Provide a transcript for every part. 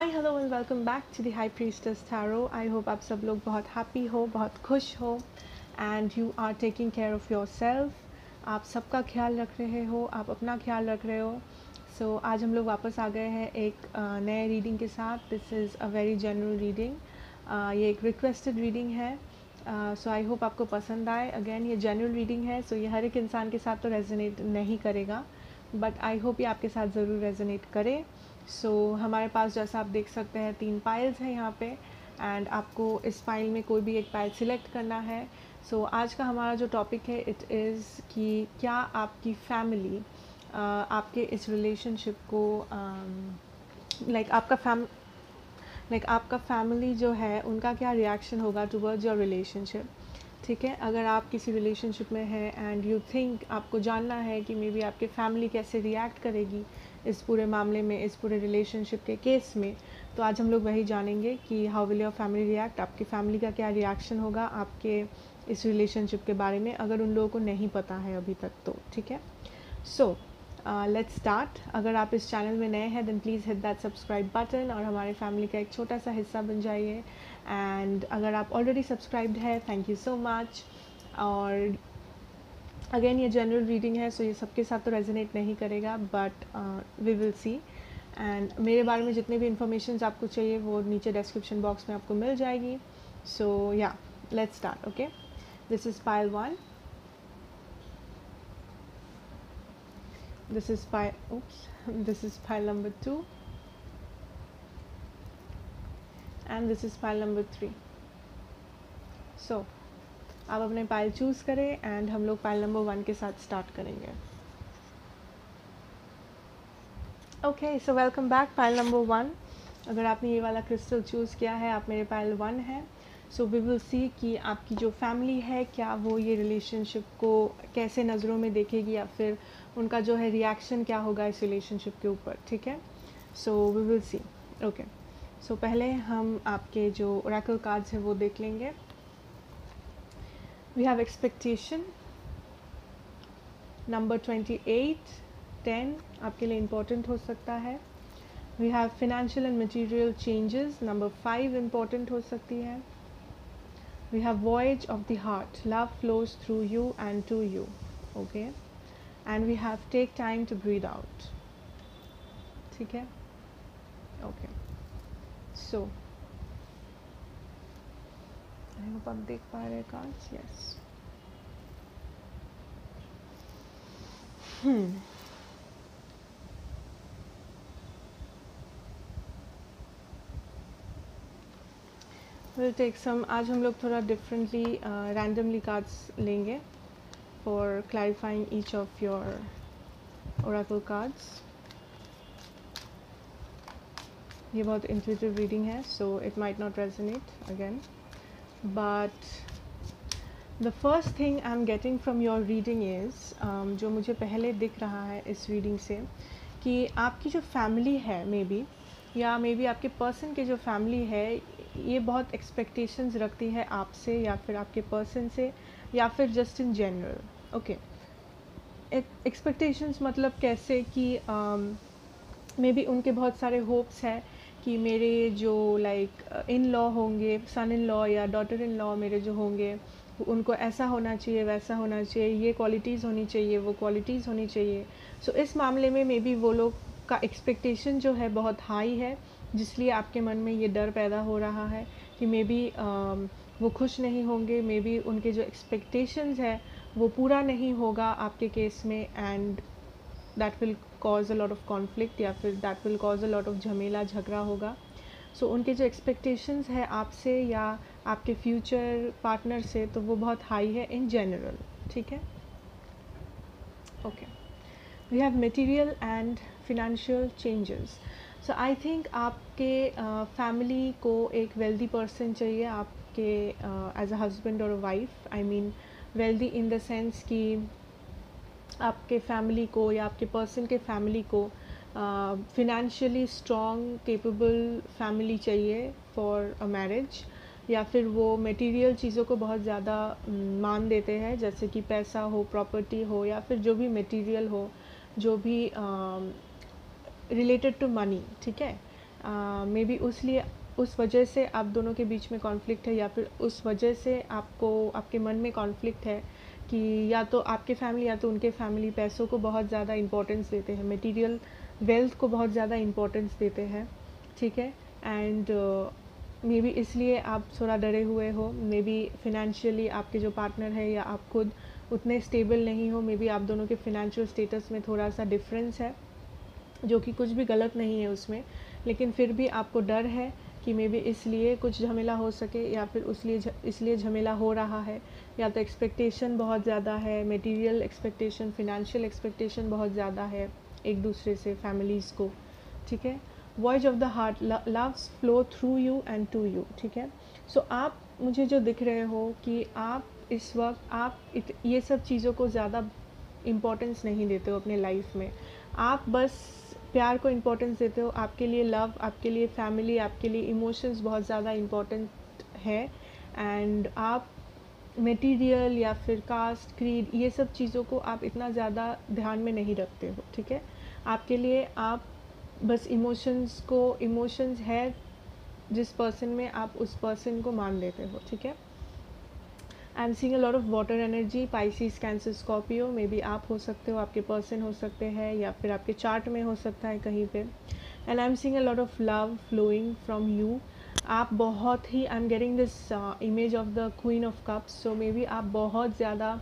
Hi hello and welcome back to the high priestess tarot. I hope आप सब लोग बहुत हैप्पी हो, बहुत खुश हो and you are taking care of yourself. आप सबका ख्याल रख रहे हो, आप अपना ख्याल रख रहे हो। सो आज हम लोग वापस आ गए हैं एक नए रीडिंग के साथ। This is a very general reading. ये एक रिक्वेस्टेड रीडिंग है। सो आई होप आपको पसंद आए। अगेन ये जनरल रीडिंग है, सो ये हर एक इंसान के साथ तो रेजोनेट नहीं करेगा, बट आई होप ये आपके साथ ज़रूर रेजोनेट करे। हमारे पास जैसा आप देख सकते हैं 3 पाइल्स हैं यहाँ पे एंड आपको इस पाइल में कोई भी एक पाइल सिलेक्ट करना है। आज का हमारा जो टॉपिक है इट इज़ कि क्या आपकी फैमिली आपके इस रिलेशनशिप को आपका फैमिली जो है उनका क्या रिएक्शन होगा टुवर्ड्स योर रिलेशनशिप। ठीक है, अगर आप किसी रिलेशनशिप में हैं एंड यू थिंक आपको जानना है कि मे बी आपके फैमिली कैसे रिएक्ट करेगी इस पूरे मामले में, इस पूरे रिलेशनशिप के केस में, तो आज हम लोग वही जानेंगे कि how will your family react. आपकी फैमिली का क्या रिएक्शन होगा आपके इस रिलेशनशिप के बारे में, अगर उन लोगों को नहीं पता है अभी तक तो। ठीक है, सो लेट्स स्टार्ट। अगर आप इस चैनल में नए हैं then please hit that subscribe button और हमारे फैमिली का एक छोटा सा हिस्सा बन जाइए। एंड अगर आप ऑलरेडी सब्सक्राइब्ड है थैंक यू सो मच। और अगेन ये जनरल रीडिंग है, सो ये सबके साथ तो रेजोनेट नहीं करेगा, but we will see. And मेरे बारे में जितने भी इंफॉर्मेशन आपको चाहिए वो नीचे डिस्क्रिप्शन बॉक्स में आपको मिल जाएगी। सो या let's start. Okay, this is pile 1, this is pile number 2 and this is pile number 3. So आप अपने पाइल चूज़ करें एंड हम लोग पाइल नंबर 1 के साथ स्टार्ट करेंगे। Okay, so welcome back pile number 1। अगर आपने ये वाला क्रिस्टल चूज़ किया है, आप मेरे पाइल 1 है। सो वी विल सी कि आपकी जो फैमिली है क्या वो ये रिलेशनशिप को कैसे नज़रों में देखेगी या फिर उनका जो है रिएक्शन क्या होगा इस रिलेशनशिप के ऊपर। ठीक है, so we will see. Okay, so पहले हम आपके जो ओरेकल कार्ड्स हैं वो देख लेंगे। वी हैव एक्सपेक्टेशन, नंबर 28, 10 आपके लिए इम्पोर्टेंट हो सकता है। We have financial and material changes, number 5 important हो सकती है। We have voyage of the heart, love flows through you and to you. Okay, and we have take time to breathe out. ठीक है, okay, so I hope आप देख पा रहे cards. Yes. We'll take some. आज हम लोग थोड़ा differently randomly cards लेंगे for clarifying each of your oracle cards. ये बहुत intuitive reading है, so it might not resonate again, but the first thing I'm getting from your reading is जो मुझे पहले दिख रहा है इस reading से कि आपकी जो family है मे बी आपके पर्सन की जो फैमिली है ये बहुत एक्सपेक्टेशंस रखती है आपसे या फिर आपके पर्सन से या फिर just in general. Okay, expectations मतलब कैसे कि मे बी उनके बहुत सारे होप्स हैं कि मेरे जो इन लॉ होंगे, सन इन लॉ या डॉटर इन लॉ मेरे जो होंगे उनको ऐसा होना चाहिए, वैसा होना चाहिए, ये क्वालिटीज़ होनी चाहिए, वो क्वालिटीज़ होनी चाहिए। सो इस मामले में मे बी वो लोग का एक्सपेक्टेशन जो है बहुत हाई है, जिसलिए आपके मन में ये डर पैदा हो रहा है कि मे बी वो खुश नहीं होंगे, मे बी उनके जो एक्सपेक्टेशंस है वो पूरा नहीं होगा आपके केस में, and that will cause a lot of conflict या फिर that will cause a lot of झमेला झगड़ा होगा। सो उनके जो एक्सपेक्टेशंस है आपसे या आपके फ्यूचर पार्टनर से तो वो बहुत हाई है इन जनरल। ठीक है, okay, we have material and financial changes. So I think आपके फैमिली को एक वेल्दी पर्सन चाहिए आपके एज अ हस्बैंड और wife. I mean wealthy in the sense कि आपके फैमिली को या आपके पर्सन के फैमिली को फिनेंशियली स्ट्रॉन्ग केपेबल फैमिली चाहिए फॉर अ मैरिज, या फिर वो मटेरियल चीज़ों को बहुत ज़्यादा मान देते हैं, जैसे कि पैसा हो, प्रॉपर्टी हो, या फिर जो भी मटेरियल हो, जो भी रिलेटेड टू मनी। ठीक है, मे बी उस वजह से आप दोनों के बीच में कॉन्फ्लिक्ट है, या फिर उस वजह से आपको आपके मन में कॉन्फ्लिक्ट है कि या तो आपके फैमिली या तो उनके फैमिली पैसों को बहुत ज़्यादा इम्पोर्टेंस देते हैं, मटेरियल वेल्थ को बहुत ज़्यादा इम्पोर्टेंस देते हैं, ठीक है। एंड मे बी इसलिए आप थोड़ा डरे हुए हो। मे बी फिनेंशियली आपके जो पार्टनर है या आप खुद उतने स्टेबल नहीं हो। मे बी आप दोनों के फिनेंशियल स्टेटस में थोड़ा सा डिफरेंस है, जो कि कुछ भी गलत नहीं है उसमें, लेकिन फिर भी आपको डर है कि मे बी इसलिए कुछ झमेला हो सके, या फिर इसलिए झमेला हो रहा है। या तो एक्सपेक्टेशन बहुत ज़्यादा है, मटेरियल एक्सपेक्टेशन, फिनेंशियल एक्सपेक्टेशन बहुत ज़्यादा है एक दूसरे से, फैमिलीज़ को, ठीक है। Voice of the heart, loves flow through you and to you, ठीक है। सो आप मुझे जो दिख रहे हो कि आप इस वक्त ये सब चीज़ों को ज़्यादा इम्पोर्टेंस नहीं देते हो अपने लाइफ में। आप बस प्यार को इम्पोर्टेंस देते हो। आपके लिए लव, आपके लिए फैमिली, आपके लिए इमोशंस बहुत ज़्यादा इम्पोर्टेंट है। एंड आप मटेरियल या फिर कास्ट, क्रीड, ये सब चीज़ों को आप इतना ज़्यादा ध्यान में नहीं रखते हो, ठीक है। आपके लिए आप बस इमोशंस है जिस पर्सन में, आप उस पर्सन को मान लेते हो, ठीक है। आई am seeing a lot of water energy, Pisces, cancer, Scorpio. May be आप हो सकते हो, आपके पर्सन हो सकते हैं, या फिर आपके चार्ट में हो सकता है कहीं पे। And I am seeing a lot of love flowing from you. आप बहुत ही, I am getting this image of the queen of cups. So maybe आप बहुत ज़्यादा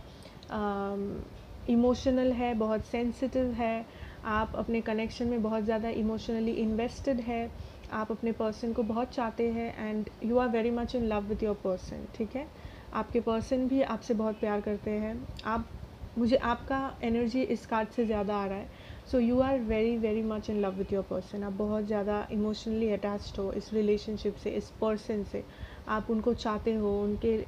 इमोशनल है, बहुत सेंसिटिव है, आप अपने कनेक्शन में बहुत ज़्यादा इमोशनली इन्वेस्टेड है, आप अपने पर्सन को बहुत चाहते हैं, and you are very much in love with your person, ठीक है। आपके पर्सन भी आपसे बहुत प्यार करते हैं। मुझे आपका एनर्जी इस कार्ड से ज़्यादा आ रहा है। So you are very very much in love with your person. आप बहुत ज़्यादा इमोशनली अटैच्ड हो इस रिलेशनशिप से, इस पर्सन से। आप उनको चाहते हो,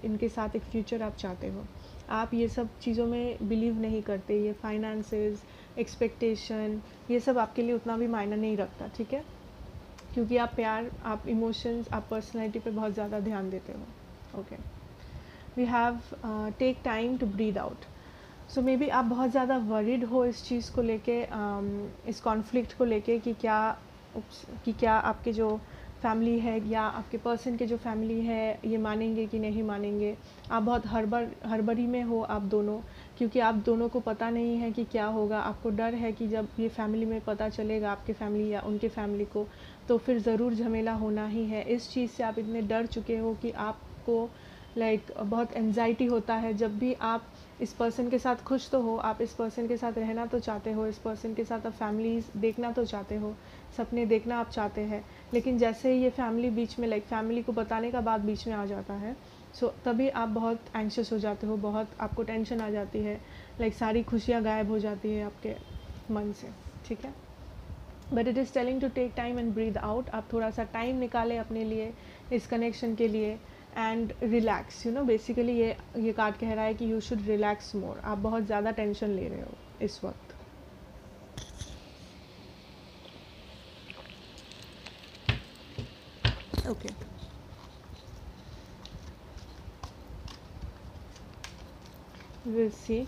इनके साथ एक फ्यूचर आप चाहते हो। आप ये सब चीज़ों में बिलीव नहीं करते। ये फाइनेंसेस, एक्सपेक्टेशन, ये सब आपके लिए उतना भी मायना नहीं रखता, ठीक है। क्योंकि आप प्यार, आप इमोशंस, आप पर्सनैलिटी पे बहुत ज़्यादा ध्यान देते हो। Okay, we have take time to breathe out. So maybe आप बहुत ज़्यादा वरीड हो इस चीज़ को लेके, इस कॉन्फ्लिक्ट को लेके कि क्या आपके जो फैमिली है या आपके पर्सन के जो फैमिली है ये मानेंगे कि नहीं मानेंगे। आप बहुत हड़बड़ी में हो आप दोनों, क्योंकि आप दोनों को पता नहीं है कि क्या होगा। आपको डर है कि जब ये फैमिली में पता चलेगा आपके फैमिली या उनके फैमिली को, तो फिर ज़रूर झमेला होना ही है। इस चीज़ से आप इतने डर चुके हो कि आपको बहुत एंजाइटी होता है जब भी आप इस पर्सन के साथ खुश तो हो, आप इस पर्सन के साथ रहना तो चाहते हो, इस पर्सन के साथ आप फैमिलीज देखना तो चाहते हो, सपने देखना आप चाहते हैं, लेकिन जैसे ही ये फैमिली बीच में फैमिली को बताने का बात बीच में आ जाता है, सो तभी आप बहुत एंक्शस हो जाते हो, बहुत आपको टेंशन आ जाती है, सारी खुशियाँ गायब हो जाती है आपके मन से, ठीक है। But it is telling to take time and breathe out. आप थोड़ा सा टाइम निकालें अपने लिए, इस कनेक्शन के लिए, एंड रिलैक्स। बेसिकली ये कार्ड कह रहा है कि यू शुड रिलैक्स मोर। आप बहुत ज़्यादा टेंशन ले रहे हो इस वक्त। Okay, will see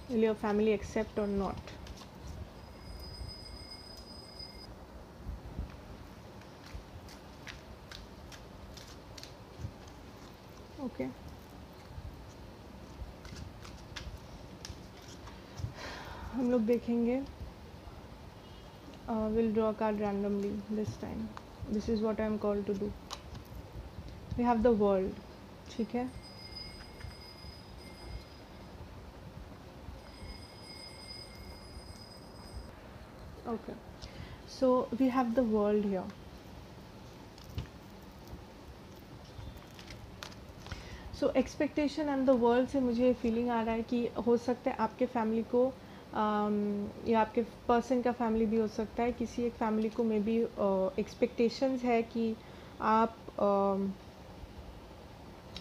will your family accept और नॉट। ओके, हम लोग देखेंगे, will draw card randomly this time. This is what I am called to do. We have the world, ठीक है। Okay, so we have the world here. So expectation and the world से मुझे feeling आ रहा है कि हो सकता है आपके फैमिली को या आपके पर्सन का फैमिली भी हो सकता है, किसी एक फैमिली को मे बी एक्सपेक्टेशंस है कि आप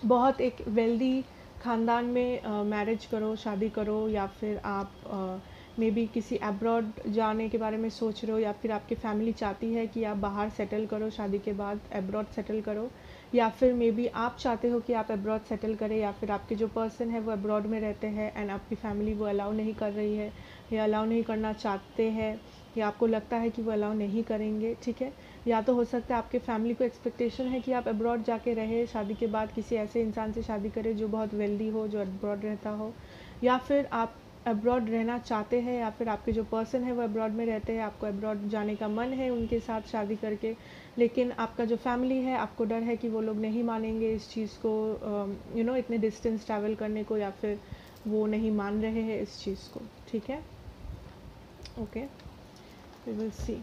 बहुत एक वेल्दी ख़ानदान में मैरिज करो, शादी करो, या फिर आप मे बी किसी अब्रॉड जाने के बारे में सोच रहे हो, या फिर आपकी फैमिली चाहती है कि आप बाहर सेटल करो, शादी के बाद अब्रॉड सेटल करो, या फिर मे बी आप चाहते हो कि आप अब्रॉड सेटल करें, या फिर आपके जो पर्सन है वो अब्रॉड में रहते हैं एंड आपकी फैमिली वो अलाउ नहीं कर रही है, या अलाउ नहीं करना चाहते हैं, या आपको लगता है कि वो अलाउ नहीं करेंगे, ठीक है। या तो हो सकता है आपके फैमिली को एक्सपेक्टेशन है कि आप अब्रॉड जाके रहे, शादी के बाद किसी ऐसे इंसान से शादी करें जो बहुत वेल्दी हो, जो अब्रॉड रहता हो, या फिर आप अब्रॉड रहना चाहते हैं, या फिर आपके जो पर्सन है वो अब्रॉड में रहते हैं, आपको अब्रॉड जाने का मन है उनके साथ शादी करके, लेकिन आपका जो फैमिली है आपको डर है कि वो लोग नहीं मानेंगे इस चीज़ को, इतने डिस्टेंस ट्रैवल करने को, या फिर वो नहीं मान रहे हैं इस चीज़ को। ठीक है, okay, we will see.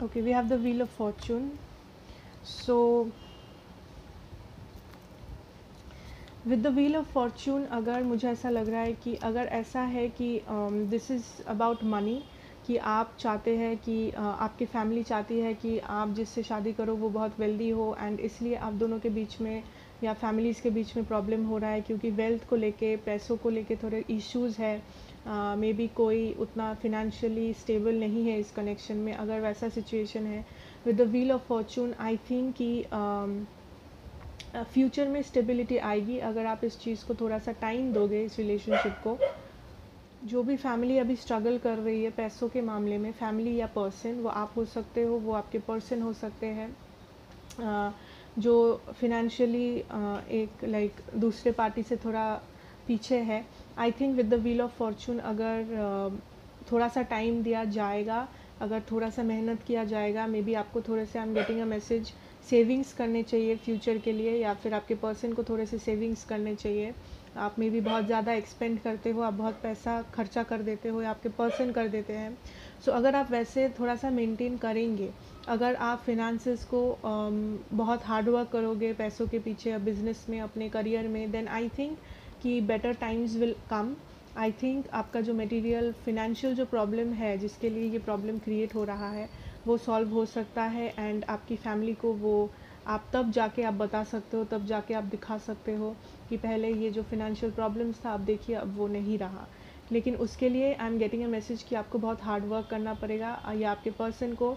Okay, we have the Wheel of Fortune. So with the Wheel of Fortune, अगर मुझे ऐसा लग रहा है कि अगर ऐसा है कि दिस इज़ अबाउट मनी, कि आप चाहते हैं कि आपकी फैमिली चाहती है कि आप जिससे शादी करो वो बहुत वेल्दी हो, एंड इसलिए आप दोनों के बीच में या फैमिलीज़ के बीच में प्रॉब्लम हो रहा है क्योंकि वेल्थ को लेके, पैसों को लेके थोड़े इश्यूज़ है, मे बी कोई उतना फिनेंशियली स्टेबल नहीं है इस कनेक्शन में। अगर वैसा सिचुएशन है with the wheel of fortune, I think कि फ्यूचर में स्टेबिलिटी आएगी अगर आप इस चीज़ को थोड़ा सा टाइम दोगे, इस रिलेशनशिप को। जो भी फैमिली अभी स्ट्रगल कर रही है पैसों के मामले में, फैमिली या पर्सन, वो आप हो सकते हो, वो आपके पर्सन हो सकते हैं, जो फिनेंशियली एक लाइक दूसरे पार्टी से थोड़ा पीछे है। आई think with the wheel of Fortune अगर थोड़ा सा टाइम दिया जाएगा, अगर थोड़ा सा मेहनत किया जाएगा, मे बी आपको थोड़े से, आई am getting a message, savings करने चाहिए फ्यूचर के लिए, या फिर आपके पर्सन को थोड़े से सेविंग्स करने चाहिए। आप में भी बहुत ज़्यादा एक्सपेंड करते हो, आप बहुत पैसा खर्चा कर देते हो, या आपके पर्सन कर देते हैं। सो अगर आप वैसे थोड़ा सा मेंटेन करेंगे, अगर आप फिनेंसेस को बहुत हार्ड वर्क करोगे पैसों के पीछे, या बिजनेस में, अपने करियर में, देन आई थिंक कि better times will come. I think आपका जो मटेरियल फिनेंशियल जो प्रॉब्लम है, जिसके लिए ये प्रॉब्लम क्रिएट हो रहा है, वो सॉल्व हो सकता है, एंड आपकी फैमिली को वो आप तब जाके आप बता सकते हो, तब जाके आप दिखा सकते हो कि पहले ये जो फिनेंशियल प्रॉब्लम्स था, आप देखिए अब वो नहीं रहा। लेकिन उसके लिए आई एम गेटिंग अ मैसेज कि आपको बहुत हार्ड वर्क करना पड़ेगा, या आपके पर्सन को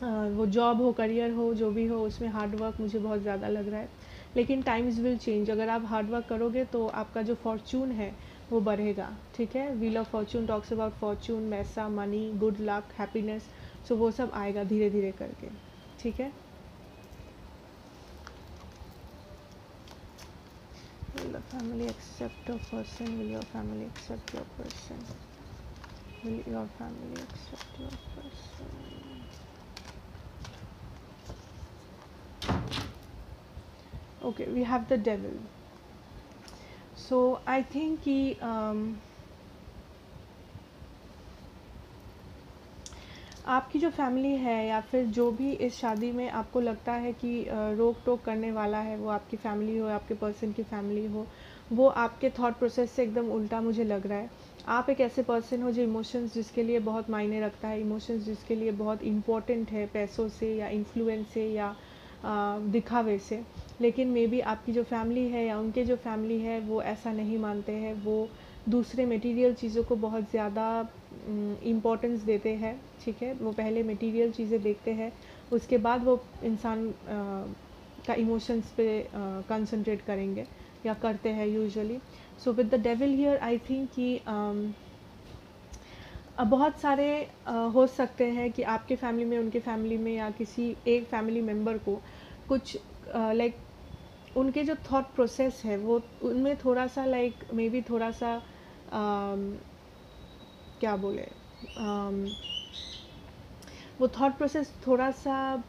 वो जॉब हो, करियर हो, जो भी हो, उसमें हार्ड वर्क मुझे बहुत ज़्यादा लग रहा है। लेकिन टाइम्स विल चेंज, अगर आप हार्ड वर्क करोगे तो आपका जो फॉर्चून है वो बढ़ेगा। ठीक है, wheel of Fortune talks about Fortune, पैसा, मनी, गुड लक, हैप्पीनेस, सो वो सब आएगा धीरे धीरे करके। ठीक है, will the family accept your person, will your family accept your person, will your family accept your person? Okay, we have the devil. So I think कि आपकी जो फैमिली है, या फिर जो भी इस शादी में आपको लगता है कि रोक टोक करने वाला है, वो आपकी फैमिली हो, आपके पर्सन की फैमिली हो, वो आपके थॉट प्रोसेस से एकदम उल्टा मुझे लग रहा है। आप एक ऐसे पर्सन हो जो इमोशंस जिसके लिए बहुत मायने रखता है, इमोशंस जिसके लिए बहुत इम्पोर्टेंट है, पैसों से या इन्फ्लुएंस से या दिखावे से। लेकिन मे बी आपकी जो फैमिली है या उनके जो फैमिली है वो ऐसा नहीं मानते हैं, वो दूसरे मटेरियल चीज़ों को बहुत ज़्यादा इम्पोर्टेंस देते हैं। ठीक है, वो पहले मटेरियल चीज़ें देखते हैं, उसके बाद वो इंसान का इमोशंस पे कंसंट्रेट करेंगे या करते हैं usually. So with the devil here I think कि बहुत सारे हो सकते हैं कि आपके फैमिली में, उनके फैमिली में, या किसी एक फैमिली मेम्बर को कुछ लाइक उनके जो थॉट प्रोसेस है वो उनमें थोड़ा सा लाइक मे बी थोड़ा सा क्या बोले, वो थॉट प्रोसेस थोड़ा सा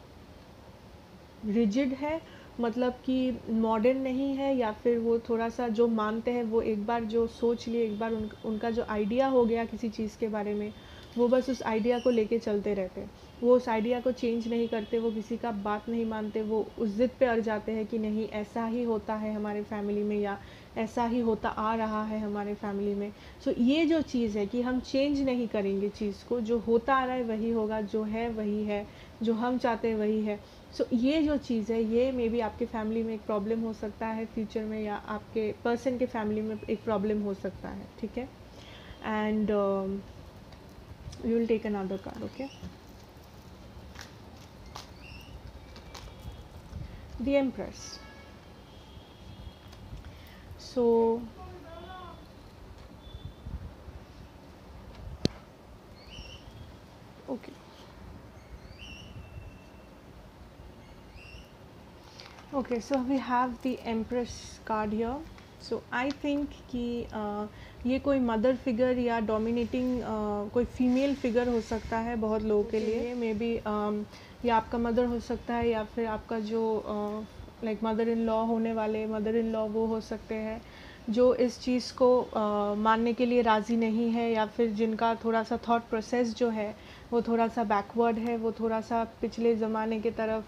रिजिड है, मतलब कि मॉडर्न नहीं है, या फिर वो थोड़ा सा जो मानते हैं वो एक बार जो सोच लिए, एक बार उनका जो आइडिया हो गया किसी चीज़ के बारे में, वो बस उस आइडिया को लेके चलते रहते, वो उस आइडिया को चेंज नहीं करते, वो किसी का बात नहीं मानते, वो उस ज़िद पे अड़ जाते हैं कि नहीं ऐसा ही होता है हमारे फैमिली में, या ऐसा ही होता आ रहा है हमारे फैमिली में। सो ये जो चीज़ है कि हम चेंज नहीं करेंगे चीज़ को, जो होता आ रहा है वही होगा, जो है वही है, जो हम चाहते हैं वही है। सो ये जो चीज़ है, ये मे बी आपके फैमिली में एक प्रॉब्लम हो सकता है फ्यूचर में, या आपके पर्सन के फैमिली में एक प्रॉब्लम हो सकता है। ठीक है, and we will take another card. Okay, the Empress. So okay, okay, so we have the Empress card here. So I think कि ये कोई मदर फिगर या डोमिनेटिंग कोई फीमेल फिगर हो सकता है बहुत लोगों के लिए। मे बी या आपका मदर हो सकता है, या फिर आपका जो लाइक मदर इन लॉ होने वाले मदर इन लॉ वो हो सकते हैं जो इस चीज़ को मानने के लिए राज़ी नहीं है, या फिर जिनका थोड़ा सा थॉट प्रोसेस जो है वो थोड़ा सा बैकवर्ड है, वो थोड़ा सा पिछले ज़माने के तरफ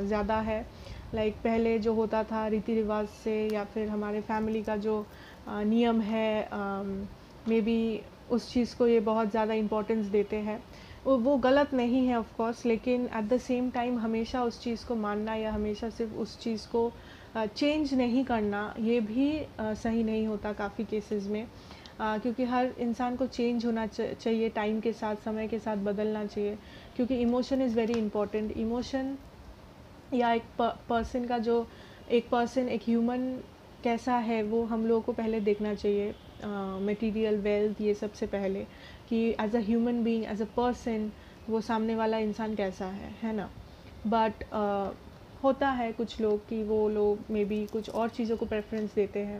ज़्यादा है। लाइक पहले जो होता था रीति रिवाज से, या फिर हमारे फैमिली का जो नियम है, मे बी उस चीज़ को ये बहुत ज़्यादा इम्पोर्टेंस देते हैं। वो गलत नहीं है ऑफ कोर्स, लेकिन एट द सेम टाइम हमेशा उस चीज़ को मानना या हमेशा सिर्फ उस चीज़ को चेंज नहीं करना, ये भी सही नहीं होता काफ़ी केसेस में। क्योंकि हर इंसान को चेंज होना चाहिए, टाइम के साथ समय के साथ बदलना चाहिए, क्योंकि emotion is very important. Emotion या एक पर्सन का जो एक ह्यूमन कैसा है वो हम लोगों को पहले देखना चाहिए, मटेरियल वेल्थ ये सबसे पहले, कि as a human being, as a person वो सामने वाला इंसान कैसा है ना। बट होता है कुछ लोग कि वो लोग मे बी कुछ और चीज़ों को प्रेफरेंस देते हैं।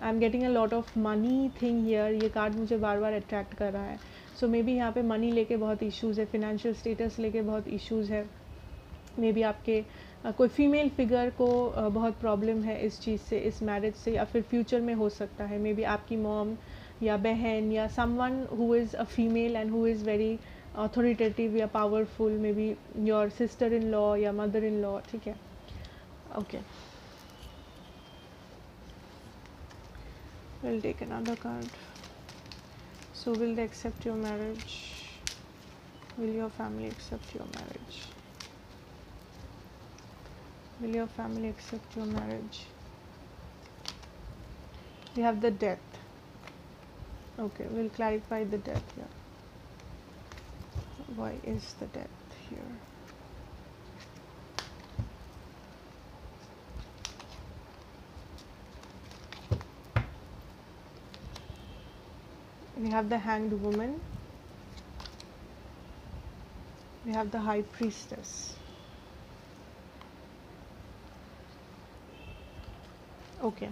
आई am getting a lot of money thing here, ये कार्ड मुझे बार बार अट्रैक्ट कर रहा है। सो मे बी यहाँ पे मनी लेके बहुत इश्यूज़ है, फिनेंशियल स्टेटस लेके बहुत इश्यूज़ है। मे बी आपके कोई फीमेल फिगर को बहुत प्रॉब्लम है इस चीज़ से, इस मैरिज से, या फिर फ्यूचर में हो सकता है मे बी आपकी मॉम या बहन या someone who is a female and who is very authoritative या powerful, maybe your sister in law या मदर इन लॉ। ठीक है, okay, will take another card. So will they accept your marriage? Will your family accept your marriage? Will your family accept your marriage? We have the death. Okay, we'll clarify the death here. Why is the death here? We have the hanged woman. We have the high priestess. Okay.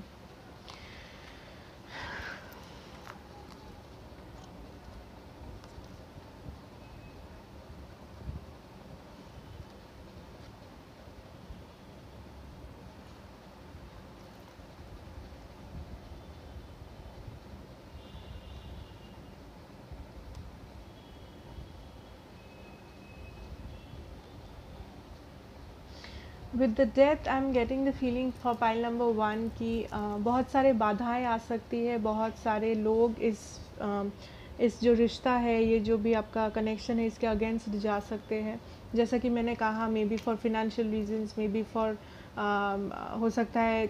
With the death I am getting the feeling for pile number 1 कि बहुत सारे बाधाएं आ सकती है, बहुत सारे लोग इस जो रिश्ता है, ये जो भी आपका कनेक्शन है, इसके अगेंस्ट जा सकते हैं। जैसा कि मैंने कहा, may be for financial reasons, may be for हो सकता है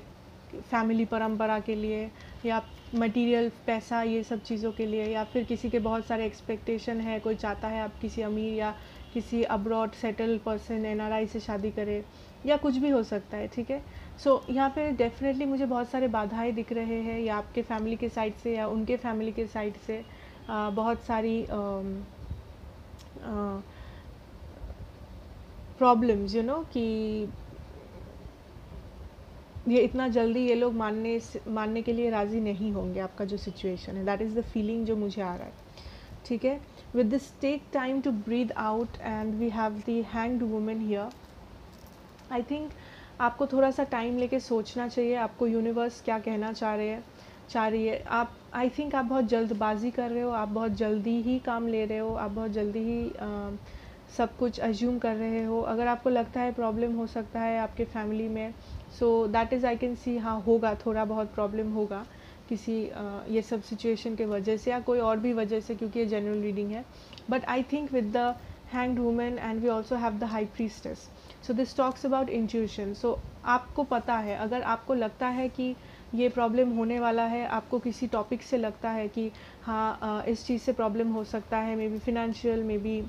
फैमिली परंपरा के लिए, या मटेरियल पैसा ये सब चीज़ों के लिए, या फिर किसी के बहुत सारे एक्सपेक्टेशन है, कोई चाहता है आप किसी अमीर या किसी अब्रॉड सेटल पर्सन एनआरआई से शादी करें, या कुछ भी हो सकता है। ठीक है, सो यहाँ पे डेफिनेटली मुझे बहुत सारे बाधाएं दिख रहे हैं, या आपके फैमिली के साइड से या उनके फैमिली के साइड से बहुत सारी प्रॉब्लम्स, यू नो, कि ये इतना जल्दी ये लोग मानने के लिए राज़ी नहीं होंगे आपका जो सिचुएशन है। दैट इज़ द फीलिंग जो मुझे आ रहा है। ठीक है, with this take time to breathe out and we have the hanged woman here. I think आपको थोड़ा सा टाइम लेके सोचना चाहिए, आपको यूनिवर्स क्या कहना चाह रही है। आई थिंक आप बहुत जल्दबाजी कर रहे हो, आप बहुत जल्दी ही काम ले रहे हो, आप बहुत जल्दी ही सब कुछ अज्यूम कर रहे हो। अगर आपको लगता है प्रॉब्लम हो सकता है आपके फैमिली में, सो that is I can see, हाँ होगा, थोड़ा बहुत प्रॉब्लम होगा किसी ये सब सिचुएशन के वजह से या कोई और भी वजह से, क्योंकि ये जनरल रीडिंग है। But I think with the hanged woman and we also have the high priestess, so this talks about intuition. So आपको पता है, अगर आपको लगता है कि ये प्रॉब्लम होने वाला है, आपको किसी टॉपिक से लगता है कि हाँ इस चीज़ से प्रॉब्लम हो सकता है, maybe financial, maybe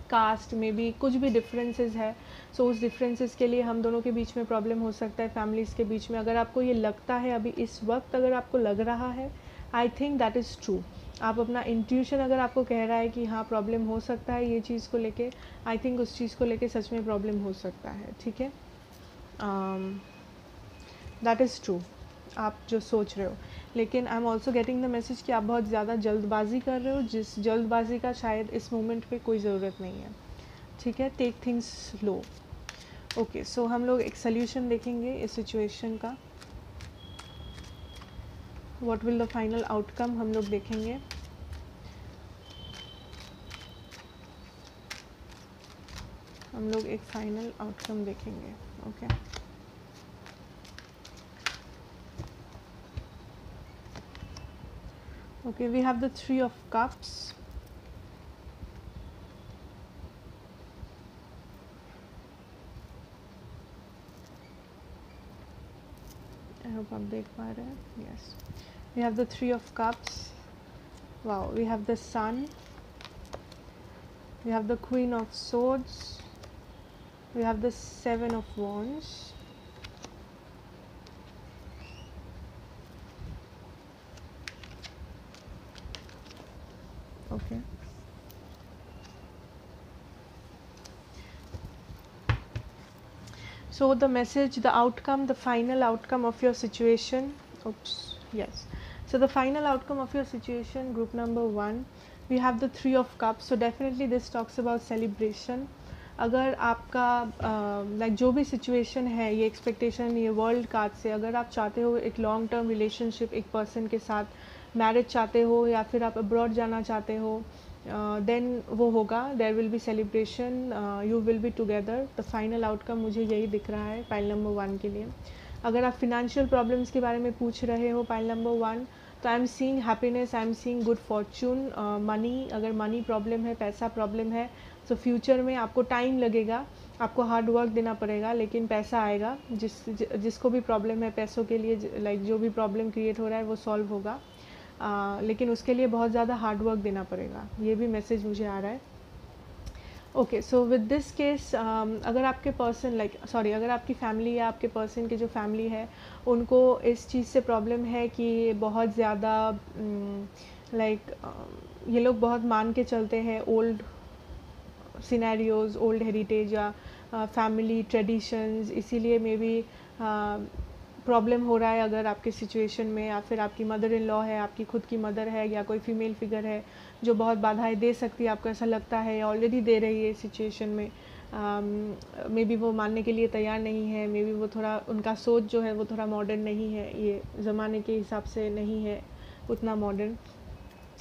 caste में भी कुछ भी डिफरेंसेस है, सो उस डिफरेंसेस के लिए हम दोनों के बीच में प्रॉब्लम हो सकता है, फैमिलीज़ के बीच में। अगर आपको ये लगता है अभी इस वक्त, अगर आपको लग रहा है, आई थिंक दैट इज़ ट्रू। आप अपना इंट्यूशन अगर आपको कह रहा है कि हाँ प्रॉब्लम हो सकता है ये चीज़ को लेके, आई थिंक उस चीज़ को लेके सच में प्रॉब्लम हो सकता है, ठीक है। दैट इज़ ट्रू, आप जो सोच रहे हो। लेकिन I am also getting the message कि आप बहुत ज़्यादा जल्दबाजी कर रहे हो, जिस जल्दबाजी का शायद इस मोमेंट पे कोई ज़रूरत नहीं है, ठीक है। Take things slow. Okay, so हम लोग एक सोल्यूशन देखेंगे इस सिचुएशन का। What will the final outcome हम लोग देखेंगे। हम लोग एक फाइनल आउटकम देखेंगे, okay. Okay, we have the Three of Cups. I hope आप देख पा रहे हैं। Yes, we have the Three of Cups. Wow, we have the Sun. We have the Queen of Swords. We have the Seven of Wands. Okay. So the message, the outcome, the final outcome of your situation. Oops. Yes. So the final outcome of your situation, group number 1, we have the Three of Cups. So definitely this talks about celebration. अगर आपका like जो भी situation है, ये expectation, ये world card से, अगर आप चाहते हो एक लॉन्ग टर्म रिलेशनशिप एक पर्सन के साथ, मैरिज चाहते हो, या फिर आप अब्रॉड जाना चाहते हो, देन वो होगा। There will be celebration, you will be together. The final outcome मुझे यही दिख रहा है पाइल नंबर 1 के लिए। अगर आप फिनेंशियल प्रॉब्लम्स के बारे में पूछ रहे हो पाइल नंबर 1, तो आई am seeing happiness, I am seeing good Fortune. Money, अगर मनी प्रॉब्लम है, पैसा प्रॉब्लम है, तो फ्यूचर में आपको टाइम लगेगा, आपको हार्ड वर्क देना पड़ेगा, लेकिन पैसा आएगा। जिसको भी प्रॉब्लम है पैसों के लिए, लाइक जो भी प्रॉब्लम क्रिएट हो रहा है वो सॉल्व होगा, लेकिन उसके लिए बहुत ज़्यादा हार्ड वर्क देना पड़ेगा। ये भी मैसेज मुझे आ रहा है। Okay, so with this case, अगर आपके पर्सन अगर आपकी फैमिली या आपके पर्सन की जो फैमिली है, उनको इस चीज़ से प्रॉब्लम है कि बहुत ज़्यादा ये लोग बहुत मान के चलते हैं ओल्ड सिनेरियोज़, ओल्ड हेरिटेज या फैमिली ट्रेडिशंस, इसीलिए मे बी प्रॉब्लम हो रहा है। अगर आपके सिचुएशन में, या फिर आपकी मदर इन लॉ है, आपकी खुद की मदर है, या कोई फीमेल फिगर है जो बहुत बाधाएं दे सकती है, आपको ऐसा लगता है, ऑलरेडी दे रही है सिचुएशन में, मे बी वो मानने के लिए तैयार नहीं है, मे बी वो थोड़ा, उनका सोच जो है वो थोड़ा मॉडर्न नहीं है, ये ज़माने के हिसाब से नहीं है उतना मॉडर्न।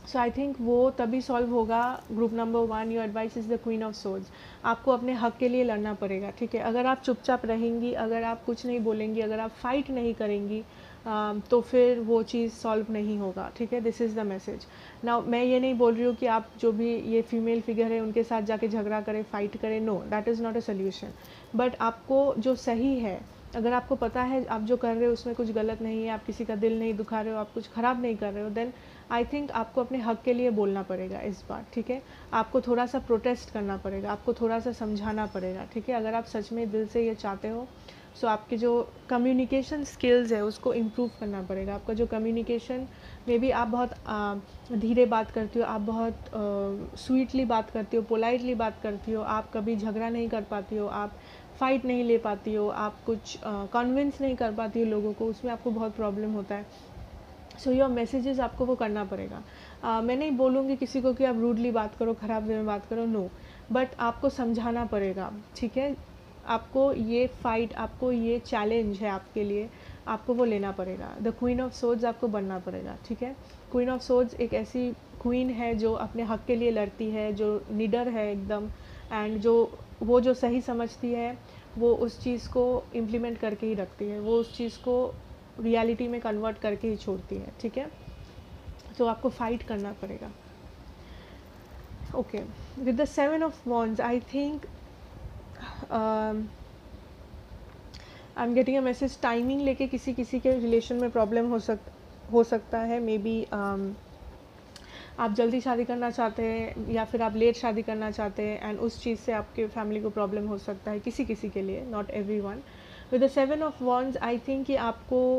सो आई थिंक वो तभी सॉल्व होगा। Group number 1, your advice is the queen of swords. आपको अपने हक के लिए लड़ना पड़ेगा, ठीक है। अगर आप चुपचाप रहेंगी, अगर आप कुछ नहीं बोलेंगी, अगर आप फाइट नहीं करेंगी, तो फिर वो चीज़ सॉल्व नहीं होगा, ठीक है। This is the message. Now मैं ये नहीं बोल रही हूँ कि आप जो भी ये फीमेल फिगर है उनके साथ जाके झगड़ा करें, फाइट करें, no, that is not a solution. But आपको जो सही है, अगर आपको पता है आप जो कर रहे हो उसमें कुछ गलत नहीं है, आप किसी का दिल नहीं दुखा रहे हो, आप कुछ ख़राब नहीं कर रहे हो, देन आई थिंक आपको अपने हक के लिए बोलना पड़ेगा इस बार, ठीक है। आपको थोड़ा सा प्रोटेस्ट करना पड़ेगा, आपको थोड़ा सा समझाना पड़ेगा, ठीक है। अगर आप सच में दिल से ये चाहते हो, सो आपके जो कम्युनिकेशन स्किल्स है उसको इम्प्रूव करना पड़ेगा। आपका जो कम्युनिकेशन, मे बी आप बहुत धीरे बात करती हो, आप बहुत स्वीटली बात करती हो, पोलाइटली बात करती हो, आप कभी झगड़ा नहीं कर पाती हो, आप फाइट नहीं ले पाती हो, आप कुछ कन्विंस नहीं कर पाती हो लोगों को, उसमें आपको बहुत प्रॉब्लम होता है। सो योर मैसेजेस आपको वो करना पड़ेगा। मैं नहीं बोलूँगी किसी को कि आप रूडली बात करो, ख़राब वे में बात करो, नो, बट आपको समझाना पड़ेगा, ठीक है। आपको ये फाइट, आपको ये चैलेंज है आपके लिए, आपको वो लेना पड़ेगा। द क्वीन ऑफ सोर्ड्स आपको बनना पड़ेगा, ठीक है। क्वीन ऑफ सोर्ड्स एक ऐसी क्वीन है जो अपने हक के लिए लड़ती है, जो निडर है एकदम, एंड वो जो सही समझती है वो उस चीज़ को इम्प्लीमेंट करके ही रखती है, वो उस चीज़ को रियलिटी में कन्वर्ट करके ही छोड़ती है, ठीक है। तो आपको फाइट करना पड़ेगा। Okay, with the 7 of wands, I think I am getting a message, timing लेके किसी के रिलेशन में प्रॉब्लम हो सकता है। मे बी आप जल्दी शादी करना चाहते हैं या फिर आप लेट शादी करना चाहते हैं, एंड उस चीज़ से आपके फैमिली को प्रॉब्लम हो सकता है, किसी किसी के लिए, not everyone. With the 7 of wands I think कि आपको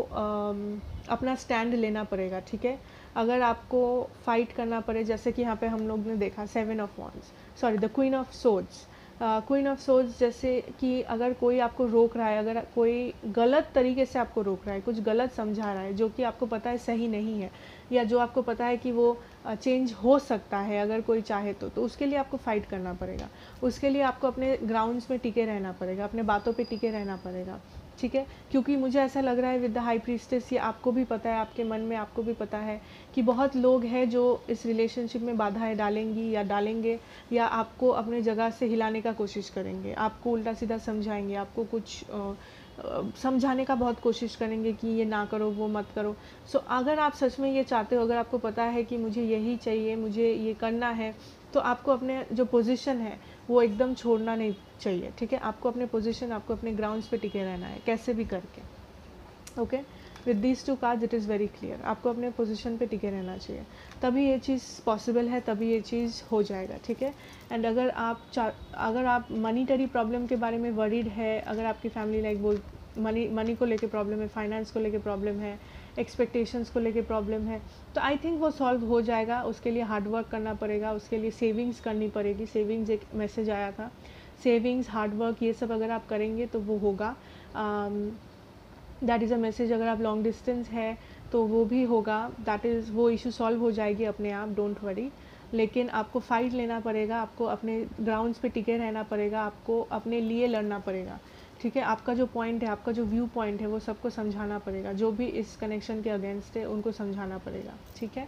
अपना स्टैंड लेना पड़ेगा, ठीक है। अगर आपको फाइट करना पड़े, जैसे कि यहाँ पे हम लोग ने देखा 7 of wands, sorry the queen of swords, queen of swords, जैसे कि अगर कोई आपको रोक रहा है, अगर कोई गलत तरीके से आपको रोक रहा है, कुछ गलत समझा रहा है जो कि आपको पता है सही नहीं है, या जो आपको पता है कि वो चेंज हो सकता है अगर कोई चाहे तो उसके लिए आपको फ़ाइट करना पड़ेगा। उसके लिए आपको अपने ग्राउंड्स में टिके रहना पड़ेगा, अपने बातों पे टिके रहना पड़ेगा, ठीक है। क्योंकि मुझे ऐसा लग रहा है विद द हाई प्रीस्टेस, ये आपको भी पता है, आपके मन में आपको भी पता है कि बहुत लोग हैं जो इस रिलेशनशिप में बाधाएं डालेंगी या डालेंगे, या आपको अपने जगह से हिलाने का कोशिश करेंगे, आपको उल्टा सीधा समझाएंगे, आपको कुछ समझाने का बहुत कोशिश करेंगे कि ये ना करो, वो मत करो। सो अगर आप सच में ये चाहते हो, अगर आपको पता है कि मुझे यही चाहिए, मुझे ये करना है, तो आपको अपने जो पोजीशन है वो एकदम छोड़ना नहीं चाहिए, ठीक है। आपको अपने पोजीशन, आपको अपने ग्राउंड्स पे टिके रहना है कैसे भी करके, okay. With these 2 cards it is very clear, आपको अपने पोजीशन पे टिके रहना चाहिए, तभी ये चीज़ पॉसिबल है, तभी ये चीज़ हो जाएगा, ठीक है। एंड अगर आप मनीटरी प्रॉब्लम के बारे में वरीड है, अगर आपकी फैमिली लाइक मनी को लेके प्रॉब्लम है, फाइनेंस को लेके प्रॉब्लम है, एक्सपेक्टेशंस को लेके प्रॉब्लम है, तो आई थिंक वो सॉल्व हो जाएगा। उसके लिए हार्ड वर्क करना पड़ेगा, उसके लिए सेविंग्स करनी पड़ेगी। सेविंग्स एक मैसेज आया था, सेविंग्स, हार्ड वर्क, ये सब अगर आप करेंगे तो वो होगा। That is a message. अगर आप लॉन्ग डिस्टेंस है तो वो भी होगा, दैट इज़, वो इशू सॉल्व हो जाएगी अपने आप, डोंट वरी। लेकिन आपको फ़ाइट लेना पड़ेगा, आपको अपने ग्राउंड्स पे टिके रहना पड़ेगा, आपको अपने लिए लड़ना पड़ेगा, ठीक है। आपका जो पॉइंट है, आपका जो व्यू पॉइंट है, वो सबको समझाना पड़ेगा, जो भी इस कनेक्शन के अगेंस्ट है उनको समझाना पड़ेगा, ठीक है।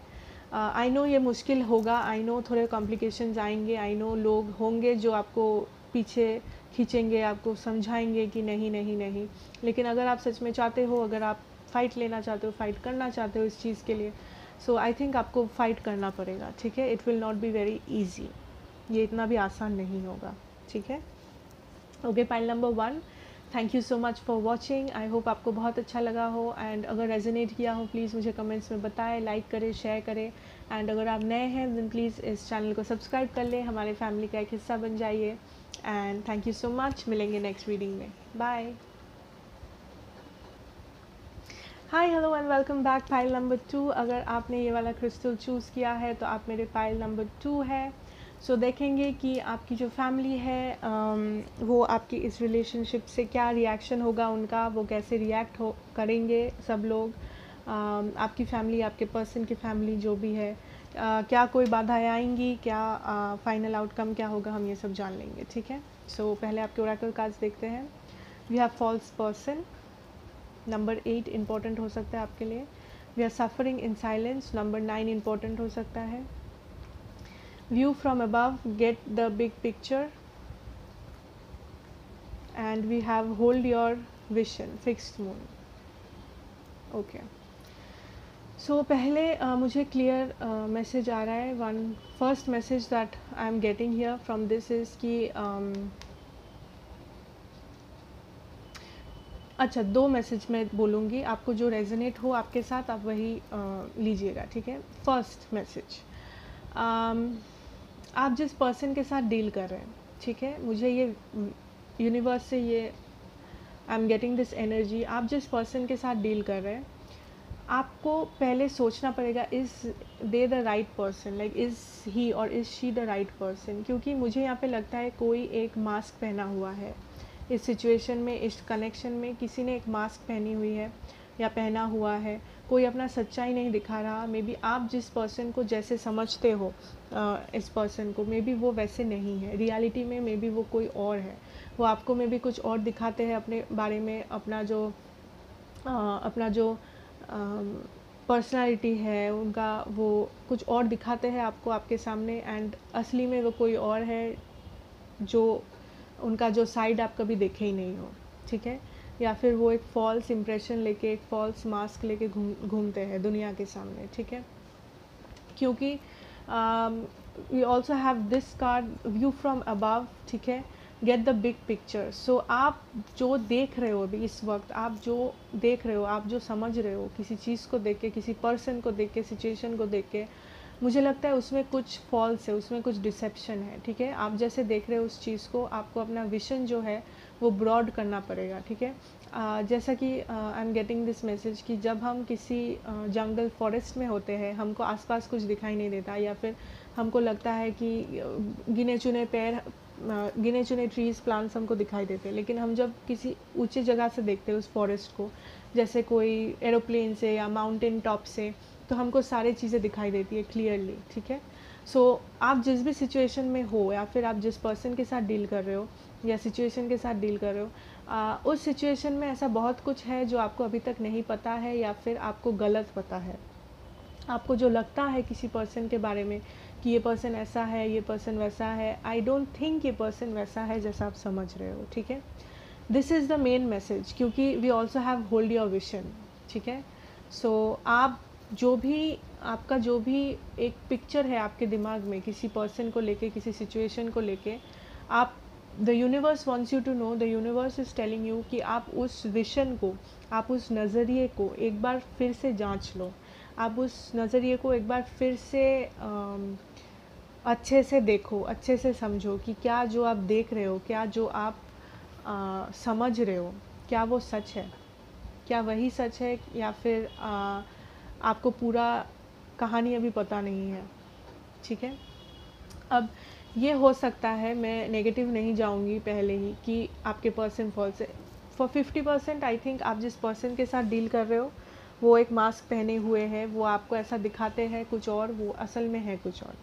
आई नो ये मुश्किल होगा, आई नो थोड़े कॉम्प्लिकेशंस आएंगे, आई नो लोग होंगे जो आपको पीछे खींचेंगे, आपको समझाएंगे कि नहीं नहीं नहीं, लेकिन अगर आप सच में चाहते हो, अगर आप फ़ाइट लेना चाहते हो, फ़ाइट करना चाहते हो इस चीज़ के लिए, सो आई थिंक आपको फ़ाइट करना पड़ेगा, ठीक है। It will not be very easy, ये इतना भी आसान नहीं होगा, ठीक है। Okay, pile number 1, thank you so much for watching. I hope आपको बहुत अच्छा लगा हो, एंड अगर रेजोनेट किया हो प्लीज़ मुझे कमेंट्स में बताएं, लाइक करें, शेयर करें, एंड अगर आप नए हैं देन प्लीज़ इस चैनल को सब्सक्राइब कर लें, हमारे फैमिली का एक हिस्सा बन जाइए। And thank you so much, मिलेंगे नेक्स्ट रीडिंग में, bye. Hi, hello and welcome back. Pile number 2, अगर आपने ये वाला क्रिस्टल चूज़ किया है तो आप मेरे पाइल नंबर 2 है। सो देखेंगे कि आपकी जो फैमिली है वो आपकी इस रिलेशनशिप से क्या रिएक्शन होगा उनका, वो कैसे रिएक्ट करेंगे सब लोग, आपकी फैमिली, आपके पर्सन की फैमिली जो भी है, क्या कोई बाधाएं आएंगी, क्या फाइनल आउटकम क्या होगा, हम ये सब जान लेंगे, ठीक है। सो पहले आपके ओरेकल कार्ड्स देखते हैं। We have false person, number 8 important हो सकता है आपके लिए। We are suffering in silence, number 9 important हो सकता है। View from above, get the big picture, and we have hold your vision, fixed moon, okay. So पहले मुझे क्लियर मैसेज आ रहा है, first message that I am getting here from this is कि अच्छा, 2 मैसेज मैं बोलूँगी, आपको जो रेजोनेट हो आपके साथ आप वही लीजिएगा, ठीक है। फर्स्ट मैसेज, आप जिस पर्सन के साथ डील कर रहे हैं, ठीक है, मुझे ये यूनिवर्स से ये आई एम गेटिंग दिस एनर्जी, आप जिस पर्सन के साथ डील कर रहे हैं आपको पहले सोचना पड़ेगा, is they the right person, like is he और is she the right person. क्योंकि मुझे यहाँ पे लगता है कोई एक मास्क पहना हुआ है इस सिचुएशन में, इस कनेक्शन में किसी ने एक मास्क पहनी हुई है या पहना हुआ है, कोई अपना सच्चाई नहीं दिखा रहा। मे बी आप जिस पर्सन को जैसे समझते हो इस पर्सन को, मे बी वो वैसे नहीं है रियलिटी में, मे बी वो कोई और है, वो आपको मे बी कुछ और दिखाते हैं अपने बारे में, अपना जो पर्सनालिटी है उनका, वो कुछ और दिखाते हैं आपको आपके सामने, एंड असली में वो कोई और है, जो उनका जो साइड आप कभी देखे ही नहीं हो, ठीक है। या फिर वो एक फॉल्स इम्प्रेशन लेके, एक फॉल्स मास्क लेके घूमते हैं दुनिया के सामने, ठीक है। क्योंकि we also have this card, view from above, ठीक है, get the big picture. So आप जो देख रहे हो अभी इस वक्त, आप जो देख रहे हो, आप जो समझ रहे हो किसी चीज़ को देख के, किसी पर्सन को देख के, सिचुएशन को देख के, मुझे लगता है उसमें कुछ फॉल्स है, उसमें कुछ डिसेप्शन है, ठीक है। आप जैसे देख रहे हो उस चीज़ को, आपको अपना विजन जो है वो ब्रॉड करना पड़ेगा, ठीक है। जैसा कि आई एम गेटिंग दिस मैसेज कि जब हम किसी जंगल फॉरेस्ट में होते हैं, हमको आसपास कुछ दिखाई नहीं देता, या फिर हमको लगता है कि गिने चुने पेड़, गिने चुने ट्रीज़, प्लांट्स हमको दिखाई देते हैं, लेकिन हम जब किसी ऊंची जगह से देखते हैं उस फॉरेस्ट को, जैसे कोई एरोप्लेन से या माउंटेन टॉप से, तो हमको सारी चीज़ें दिखाई देती है क्लियरली, ठीक है। सो आप जिस भी सिचुएशन में हो, या फिर आप जिस पर्सन के साथ डील कर रहे हो या सिचुएशन के साथ डील कर रहे हो, उस सिचुएशन में ऐसा बहुत कुछ है जो आपको अभी तक नहीं पता है, या फिर आपको गलत पता है। आपको जो लगता है किसी पर्सन के बारे में कि ये पर्सन ऐसा है, ये पर्सन वैसा है, आई डोंट थिंक ये पर्सन वैसा है जैसा आप समझ रहे हो, ठीक है। This is the main message, क्योंकि we also have hold your vision, ठीक है। सो आप जो भी, आपका जो भी एक पिक्चर है आपके दिमाग में किसी पर्सन को लेके, किसी सिचुएशन को लेके, आप, the universe wants you to know, the universe is telling you कि आप उस विजन को, आप उस नज़रिए को एक बार फिर से जांच लो, आप उस नज़रिए को एक बार फिर से अच्छे से देखो, अच्छे से समझो कि क्या जो आप देख रहे हो, क्या जो आप समझ रहे हो, क्या वो सच है, क्या वही सच है, या फिर आपको पूरा कहानी अभी पता नहीं है, ठीक है। अब ये हो सकता है, मैं नेगेटिव नहीं जाऊंगी पहले ही कि आपके पर्सन फॉल्स है। फॉर 50% आई थिंक आप जिस पर्सन के साथ डील कर रहे हो वो एक मास्क पहने हुए है, वो आपको ऐसा दिखाते हैं कुछ और, वो असल में है कुछ और।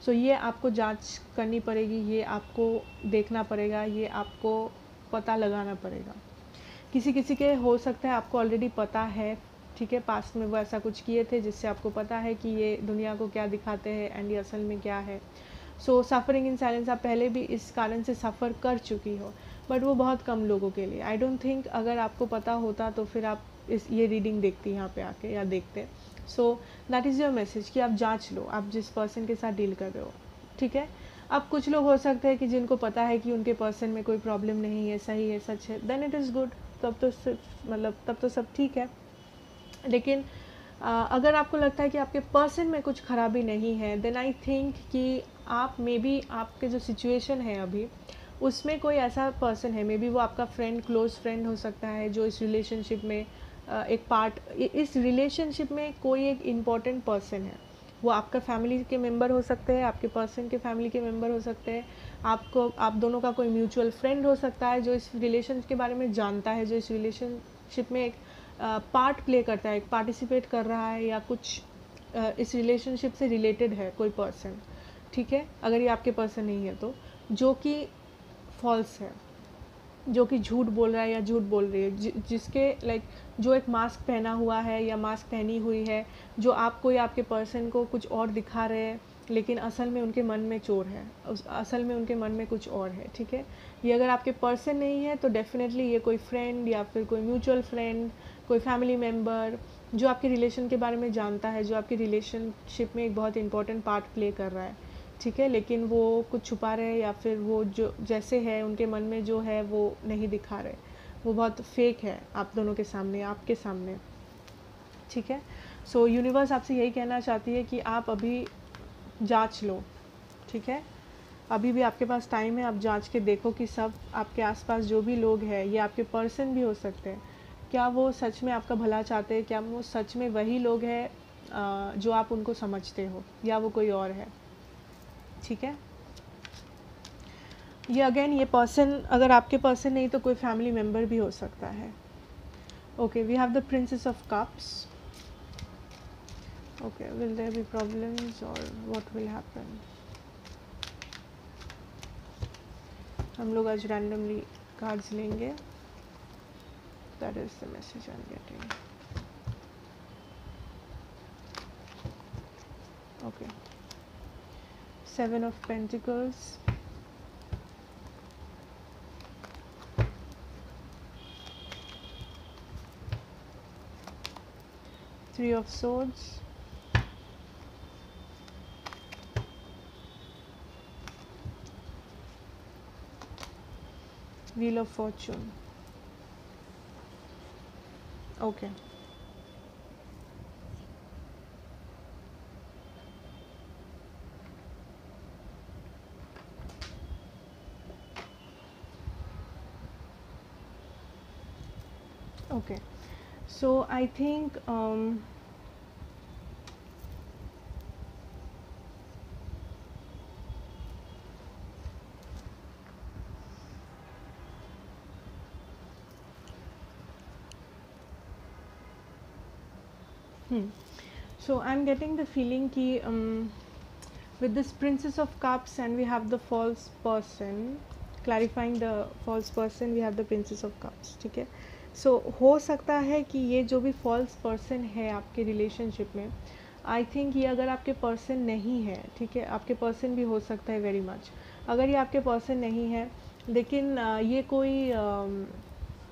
सो ये आपको जांच करनी पड़ेगी, ये आपको देखना पड़ेगा, ये आपको पता लगाना पड़ेगा। किसी किसी के हो सकता है आपको ऑलरेडी पता है, ठीक है, पास्ट में वो ऐसा कुछ किए थे जिससे आपको पता है कि ये दुनिया को क्या दिखाते हैं एंड ये असल में क्या है। सो सफ़रिंग इन साइलेंस, आप पहले भी इस कारण से सफ़र कर चुकी हो, बट वो बहुत कम लोगों के लिए। आई डोंट थिंक अगर आपको पता होता तो फिर आप ये रीडिंग देखती यहाँ पे आके, या देखते। सो दैट इज़ योर मैसेज कि आप जांच लो, आप जिस पर्सन के साथ डील कर रहे हो, ठीक है। अब कुछ लोग हो सकते हैं कि जिनको पता है कि उनके पर्सन में कोई प्रॉब्लम नहीं है, सही है, सच है, देन इट इज़ गुड, तब तो मतलब तब तो सब ठीक है। लेकिन अगर आपको लगता है कि आपके पर्सन में कुछ खराबी नहीं है, देन आई थिंक कि आप मे बी, आपके जो सिचुएशन है अभी उसमें कोई ऐसा पर्सन है, मे बी वो आपका फ्रेंड, क्लोज फ्रेंड हो सकता है, जो इस रिलेशनशिप में एक पार्ट, इस रिलेशनशिप में कोई एक इम्पॉर्टेंट पर्सन है। वो आपका फैमिली के मेंबर हो सकते हैं, आपके पर्सन के फैमिली के मेंबर हो सकते हैं, आपको, आप दोनों का कोई म्यूचुअल फ्रेंड हो सकता है जो इस रिलेशन के बारे में जानता है, जो इस रिलेशनशिप में एक पार्ट प्ले करता है, एक पार्टिसिपेट कर रहा है, या कुछ इस रिलेशनशिप से रिलेटेड है कोई पर्सन, ठीक है। अगर ये आपके पर्सन नहीं है तो, जो कि फॉल्स है, जो कि झूठ बोल रहा है या झूठ बोल रही है, जिसके लाइक जो एक मास्क पहना हुआ है या मास्क पहनी हुई है, जो आपको या आपके पर्सन को कुछ और दिखा रहे हैं, लेकिन असल में उनके मन में चोर है, असल में उनके मन में कुछ और है, ठीक है। ये अगर आपके पर्सन नहीं है तो डेफिनेटली ये कोई फ्रेंड, या फिर कोई म्यूचुअल फ्रेंड, कोई फैमिली मेम्बर जो आपके रिलेशन के बारे में जानता है, जो आपकी रिलेशनशिप में एक बहुत इंपॉर्टेंट पार्ट प्ले कर रहा है, ठीक है, लेकिन वो कुछ छुपा रहे हैं, या फिर वो जो जैसे है उनके मन में जो है वो नहीं दिखा रहे, वो बहुत फेक है आप दोनों के सामने, आपके सामने, ठीक है। सो यूनिवर्स आपसे यही कहना चाहती है कि आप अभी जांच लो, ठीक है। अभी भी आपके पास टाइम है, आप जांच के देखो कि सब आपके आसपास जो भी लोग हैं, ये आपके पर्सन भी हो सकते हैं, क्या वो सच में आपका भला चाहते हैं, क्या वो सच में वही लोग हैं जो आप उनको समझते हो, या वो कोई और है, ठीक है। ये अगेन, ये पर्सन अगर आपके पर्सन नहीं तो कोई फैमिली मेम्बर भी हो सकता है। Okay, we have the princess of cups. Okay, will there be problems और व्हाट विल हैपन। हम लोग आज रैंडमली कार्ड्स लेंगे। That is the message I am getting. Okay, 7 of Pentacles, 3 of Swords, Wheel of Fortune. Okay. So I think so I'm getting the feeling ki with this Princess of Cups and we have the false person, clarifying the false person, we have the Princess of Cups, ठीक है. सो हो सकता है कि ये जो भी false person है आपके रिलेशनशिप में, आई थिंक ये अगर आपके पर्सन नहीं है, ठीक है, आपके पर्सन भी हो सकता है वेरी मच. अगर ये आपके पर्सन नहीं है, लेकिन ये कोई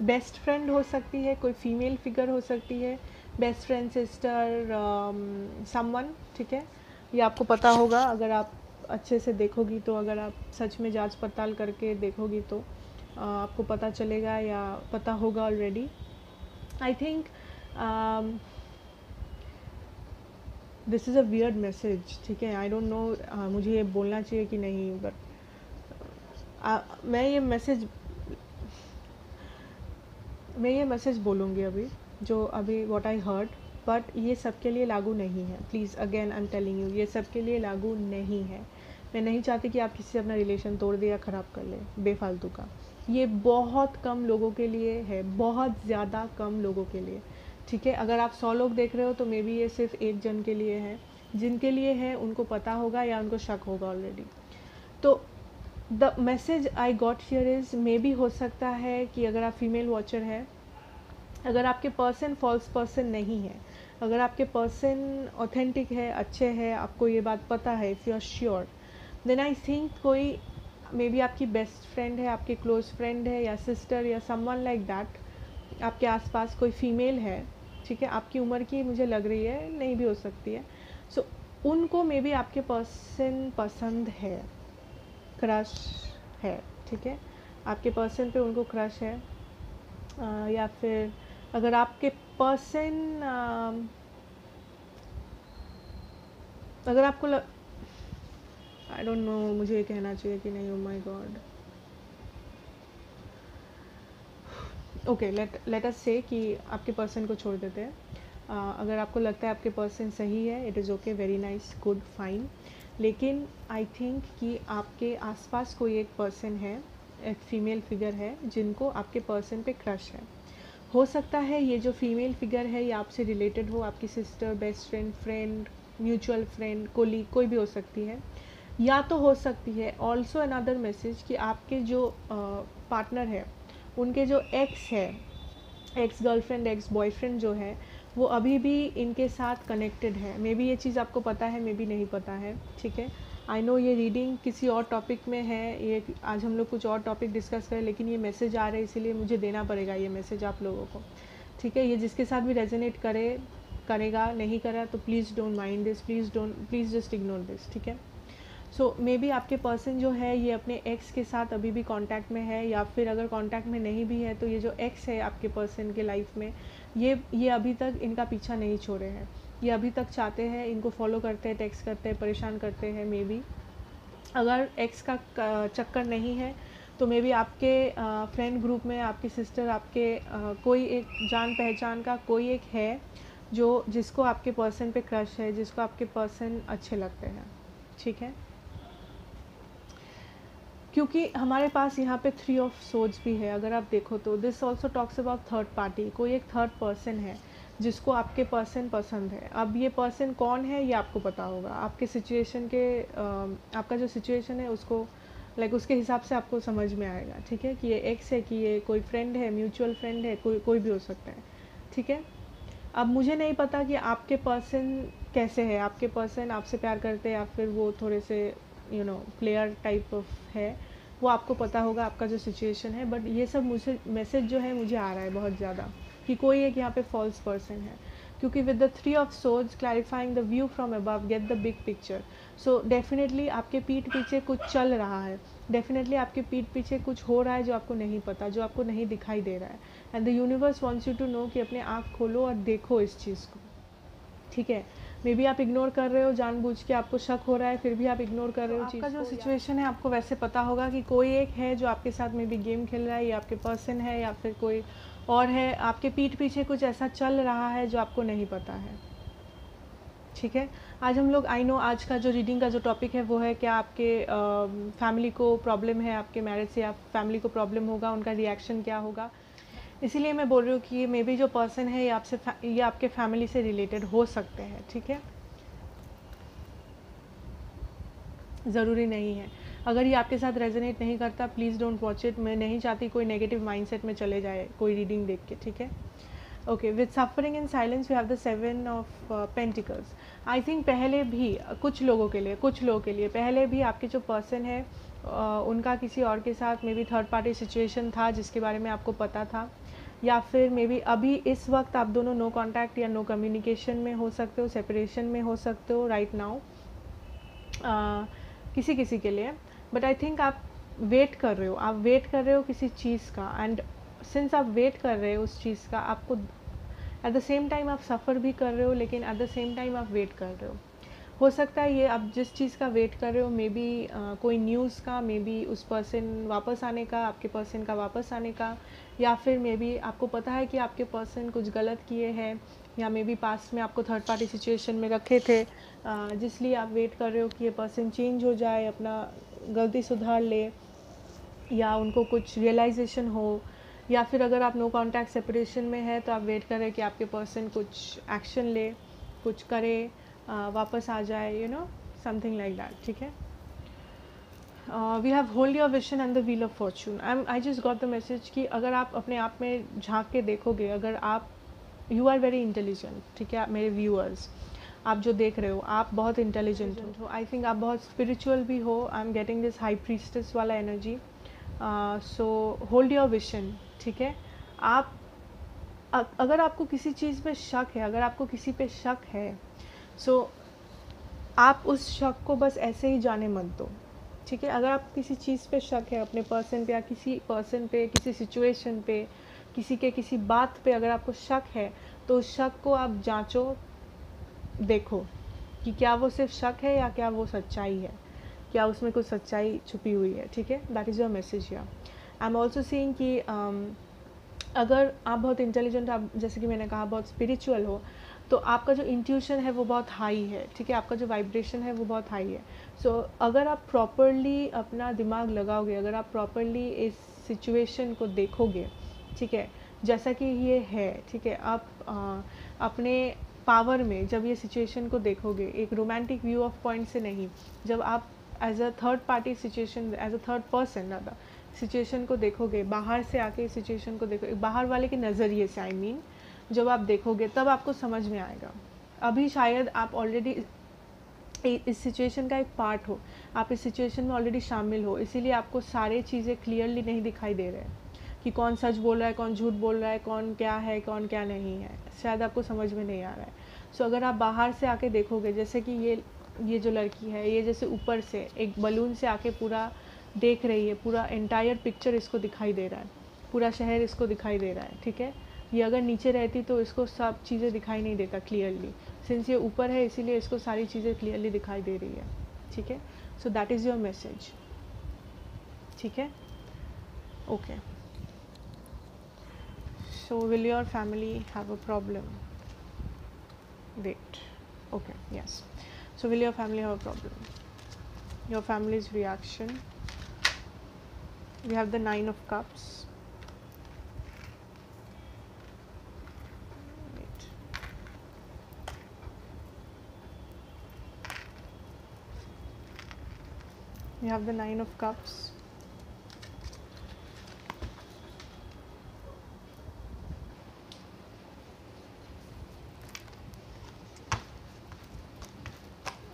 बेस्ट फ्रेंड हो सकती है, कोई फीमेल फिगर हो सकती है, बेस्ट फ्रेंड, सिस्टर, समवन, ठीक है. ये आपको पता होगा अगर आप अच्छे से देखोगी तो, अगर आप सच में जांच पड़ताल करके देखोगी तो आपको पता चलेगा या पता होगा already. I think this is a weird message, ठीक है. आई डोंट नो मुझे ये बोलना चाहिए कि नहीं, बट मैं ये मैसेज बोलूँगी अभी, जो अभी व्हाट आई हर्ड, बट ये सबके लिए लागू नहीं है. Please again I am telling you, ये सबके लिए लागू नहीं है. मैं नहीं चाहती कि आप किसी से अपना रिलेशन तोड़ दे या ख़राब कर ले बेफालतू का. ये बहुत कम लोगों के लिए है, बहुत ज़्यादा कम लोगों के लिए, ठीक है. अगर आप 100 लोग देख रहे हो तो मे बी ये सिर्फ एक जन के लिए है. जिनके लिए है उनको पता होगा या उनको शक होगा ऑलरेडी. तो the message I got here is, may be हो सकता है कि अगर आप फीमेल वॉचर है, अगर आपके पर्सन फॉल्स पर्सन नहीं है, अगर आपके पर्सन ऑथेंटिक है, अच्छे है, आपको ये बात पता है, if you are sure, then I think कोई मे बी आपकी बेस्ट फ्रेंड है, आपके क्लोज फ्रेंड है, या सिस्टर, या समवन लाइक दैट आपके आसपास कोई फीमेल है, ठीक है. आपकी उम्र की मुझे लग रही है, नहीं भी हो सकती है. सो उनको मे बी आपके पर्सन पसंद है, क्रश है, ठीक है. आपके पर्सन पे उनको क्रश है. या फिर अगर आपके पर्सन अगर आपको आई डोंट नो मुझे ये कहना चाहिए कि नहीं. Oh my God. Okay, let us से कि आपके पर्सन को छोड़ देते हैं. अगर आपको लगता है आपके पर्सन सही है, it is okay, very nice, good, fine. लेकिन आई थिंक कि आपके आसपास कोई एक पर्सन है, एक फीमेल फिगर है, जिनको आपके पर्सन पे क्रश है. हो सकता है ये जो फीमेल फिगर है ये आपसे रिलेटेड हो, आपकी sister, best friend, friend, mutual friend, colleague, कोई भी हो सकती है. या तो हो सकती है ऑल्सो अनदर मैसेज कि आपके जो पार्टनर है, उनके जो एक्स है, एक्स गर्लफ्रेंड, एक्स बॉयफ्रेंड जो है, वो अभी भी इनके साथ कनेक्टेड है. मे बी ये चीज़ आपको पता है, मे बी नहीं पता है, ठीक है. आई नो ये रीडिंग किसी और टॉपिक में है, ये आज हम लोग कुछ और टॉपिक डिस्कस करें, लेकिन ये मैसेज आ रहा है इसीलिए मुझे देना पड़ेगा ये मैसेज आप लोगों को, ठीक है. ये जिसके साथ भी रेजोनेट करेगा, नहीं करा तो please don't mind this, please just ignore this, ठीक है. सो मे बी आपके पर्सन जो है ये अपने एक्स के साथ अभी भी कांटेक्ट में है, या फिर अगर कांटेक्ट में नहीं भी है तो ये जो एक्स है आपके पर्सन के लाइफ में, ये अभी तक इनका पीछा नहीं छोड़े हैं. ये अभी तक चाहते हैं, इनको फॉलो करते हैं, टेक्स्ट करते हैं, परेशान करते हैं. मे बी अगर एक्स का चक्कर नहीं है तो मे बी आपके फ्रेंड ग्रुप में आपकी सिस्टर, आपके कोई एक जान पहचान का कोई एक है जिसको आपके पर्सन पे क्रश है, जिसको आपके पर्सन अच्छे लगते हैं, ठीक है. क्योंकि हमारे पास यहाँ पे 3 ऑफ सोर्ड्स भी है. अगर आप देखो तो this also talks about third party. कोई एक थर्ड पर्सन है जिसको आपके पर्सन पसंद है. अब ये पर्सन कौन है ये आपको पता होगा. आपके सिचुएशन के आपका जो सिचुएशन है उसको उसके हिसाब से आपको समझ में आएगा, ठीक है, कि ये एक्स है, कि ये कोई फ्रेंड है, म्यूचुअल फ्रेंड है, कोई भी हो सकता है, ठीक है. अब मुझे नहीं पता कि आपके पर्सन कैसे है, आपके पर्सन आपसे प्यार करते हैं या फिर वो थोड़े से प्लेयर टाइप ऑफ है, वो आपको पता होगा आपका जो सिचुएशन है. बट ये सब मुझे मैसेज जो है मुझे आ रहा है बहुत ज़्यादा कि कोई एक यहाँ पे फॉल्स पर्सन है. क्योंकि with the 3 of swords clarifying the view from above, get the big picture. So definitely आपके पीठ पीछे कुछ चल रहा है, डेफिनेटली आपके पीठ पीछे कुछ हो रहा है जो आपको नहीं पता, जो आपको नहीं दिखाई दे रहा है. And the universe wants you to know कि अपने आँख खोलो और देखो इस चीज़ को, ठीक है. मे बी आप इग्नोर कर रहे हो जानबूझ के, आपको शक हो रहा है फिर भी आप इग्नोर कर रहे हो. आपका जो सिचुएशन है आपको वैसे पता होगा कि कोई एक है जो आपके साथ मे बी गेम खेल रहा है, या आपके पर्सन है, या फिर कोई और है आपके पीठ पीछे कुछ ऐसा चल रहा है जो आपको नहीं पता है। ठीक है, आज हम लोग, आई नो आज का जो रीडिंग का जो टॉपिक है वो है क्या आपके फैमिली को प्रॉब्लम है, आपके मैरिज से आप फैमिली को प्रॉब्लम होगा, उनका रिएक्शन क्या होगा। इसीलिए मैं बोल रही हूँ कि मे बी जो पर्सन है ये आपके फैमिली से रिलेटेड हो सकते हैं। ठीक है, ज़रूरी नहीं है। अगर ये आपके साथ रेजोनेट नहीं करता प्लीज़ डोंट वॉच इट। मैं नहीं चाहती कोई नेगेटिव माइंडसेट में चले जाए कोई रीडिंग देख के। ठीक है, okay. With suffering in silence we have the 7 of pentacles. I think पहले भी कुछ लोगों के लिए पहले भी आपके जो पर्सन है उनका किसी और के साथ may be third party situation था जिसके बारे में आपको पता था, या फिर मे बी अभी इस वक्त आप दोनों नो कॉन्टैक्ट या नो कम्युनिकेशन में हो सकते हो, सेपरेशन में हो सकते हो राइट नाउ किसी किसी के लिए। बट आई थिंक आप वेट कर रहे हो किसी चीज़ का, एंड सिंस आप वेट कर रहे हो उस चीज़ का, आपको एट द सेम टाइम आप सफ़र भी कर रहे हो लेकिन एट द सेम टाइम आप वेट कर रहे हो सकता है ये आप जिस चीज़ का वेट कर रहे हो मे बी कोई न्यूज़ का, मे बी उस पर्सन वापस आने का, आपके पर्सन का वापस आने का, या फिर मे बी आपको पता है कि आपके पर्सन कुछ गलत किए हैं, या मे बी पास्ट में आपको थर्ड पार्टी सिचुएशन में रखे थे जिसलिए आप वेट कर रहे हो कि ये पर्सन चेंज हो जाए, अपना गलती सुधार ले, या उनको कुछ रियलाइजेशन हो, या फिर अगर आप नो कॉन्टैक्ट सेपरेशन में है तो आप वेट करें कि आपके पर्सन कुछ एक्शन ले, कुछ करे, वापस आ जाए, you know something like that. ठीक है, we have hold your vision and the wheel of fortune. I just got the message कि अगर आप अपने आप में झांक के देखोगे, अगर आप यू आर वेरी इंटेलिजेंट। ठीक है, मेरे व्यूअर्स आप जो देख रहे हो आप बहुत इंटेलिजेंट हो, आई थिंक आप बहुत स्पिरिचुअल भी हो। I am getting this high priestess वाला energy. So hold your vision. ठीक है, आप अगर आपको किसी चीज़ पे शक है, अगर आपको किसी पे शक है, सो आप उस शक को बस ऐसे ही जाने मत दो। ठीक है, अगर आप किसी चीज़ पे शक है, अपने पर्सन पे या किसी पर्सन पे, किसी सिचुएशन पे, किसी के किसी बात पे अगर आपको शक है तो उस शक को आप जांचो, देखो कि क्या वो सिर्फ शक है या क्या वो सच्चाई है, क्या उसमें कुछ सच्चाई छुपी हुई है। ठीक है, that is your message here. I am also seeing कि अगर आप बहुत इंटेलिजेंट, आप जैसे कि मैंने कहा बहुत स्पिरिचुअल हो, तो आपका जो इंट्यूशन है वो बहुत हाई है। ठीक है, आपका जो वाइब्रेशन है वो बहुत हाई है। सो अगर आप प्रॉपरली अपना दिमाग लगाओगे, अगर आप प्रॉपरली इस सिचुएशन को देखोगे, ठीक है, जैसा कि ये है, ठीक है, आप अपने पावर में जब ये सिचुएशन को देखोगे, एक रोमांटिक व्यू ऑफ पॉइंट से नहीं, जब आप as a third party situation, as a third person ज़्यादा सिचुएशन को देखोगे, बाहर से आके सिचुएशन को देखो, बाहर वाले के नज़रिए से, आई मीन जब आप देखोगे तब आपको समझ में आएगा। अभी शायद आप ऑलरेडी इस सिचुएशन का एक पार्ट हो, आप इस सिचुएशन में ऑलरेडी शामिल हो, इसीलिए आपको सारे चीज़ें क्लियरली नहीं दिखाई दे रहे हैं कि कौन सच बोल रहा है, कौन झूठ बोल रहा है, कौन क्या है, कौन क्या नहीं है, शायद आपको समझ में नहीं आ रहा है। सो अगर आप बाहर से आके देखोगे, जैसे कि ये जो लड़की है, ये जैसे ऊपर से एक बलून से आके पूरा देख रही है, पूरा एंटायर पिक्चर इसको दिखाई दे रहा है, पूरा शहर इसको दिखाई दे रहा है। ठीक है, ये अगर नीचे रहती तो इसको सब चीज़ें दिखाई नहीं देता क्लियरली, सिंस ये ऊपर है इसीलिए इसको सारी चीज़ें क्लियरली दिखाई दे रही है। ठीक है, so that is your message. ठीक है, okay. So will your family have a problem? Wait, okay, yes. So will your family have a problem? Your family's reaction. We have the 9 of Cups. Wait. We have the 9 of Cups.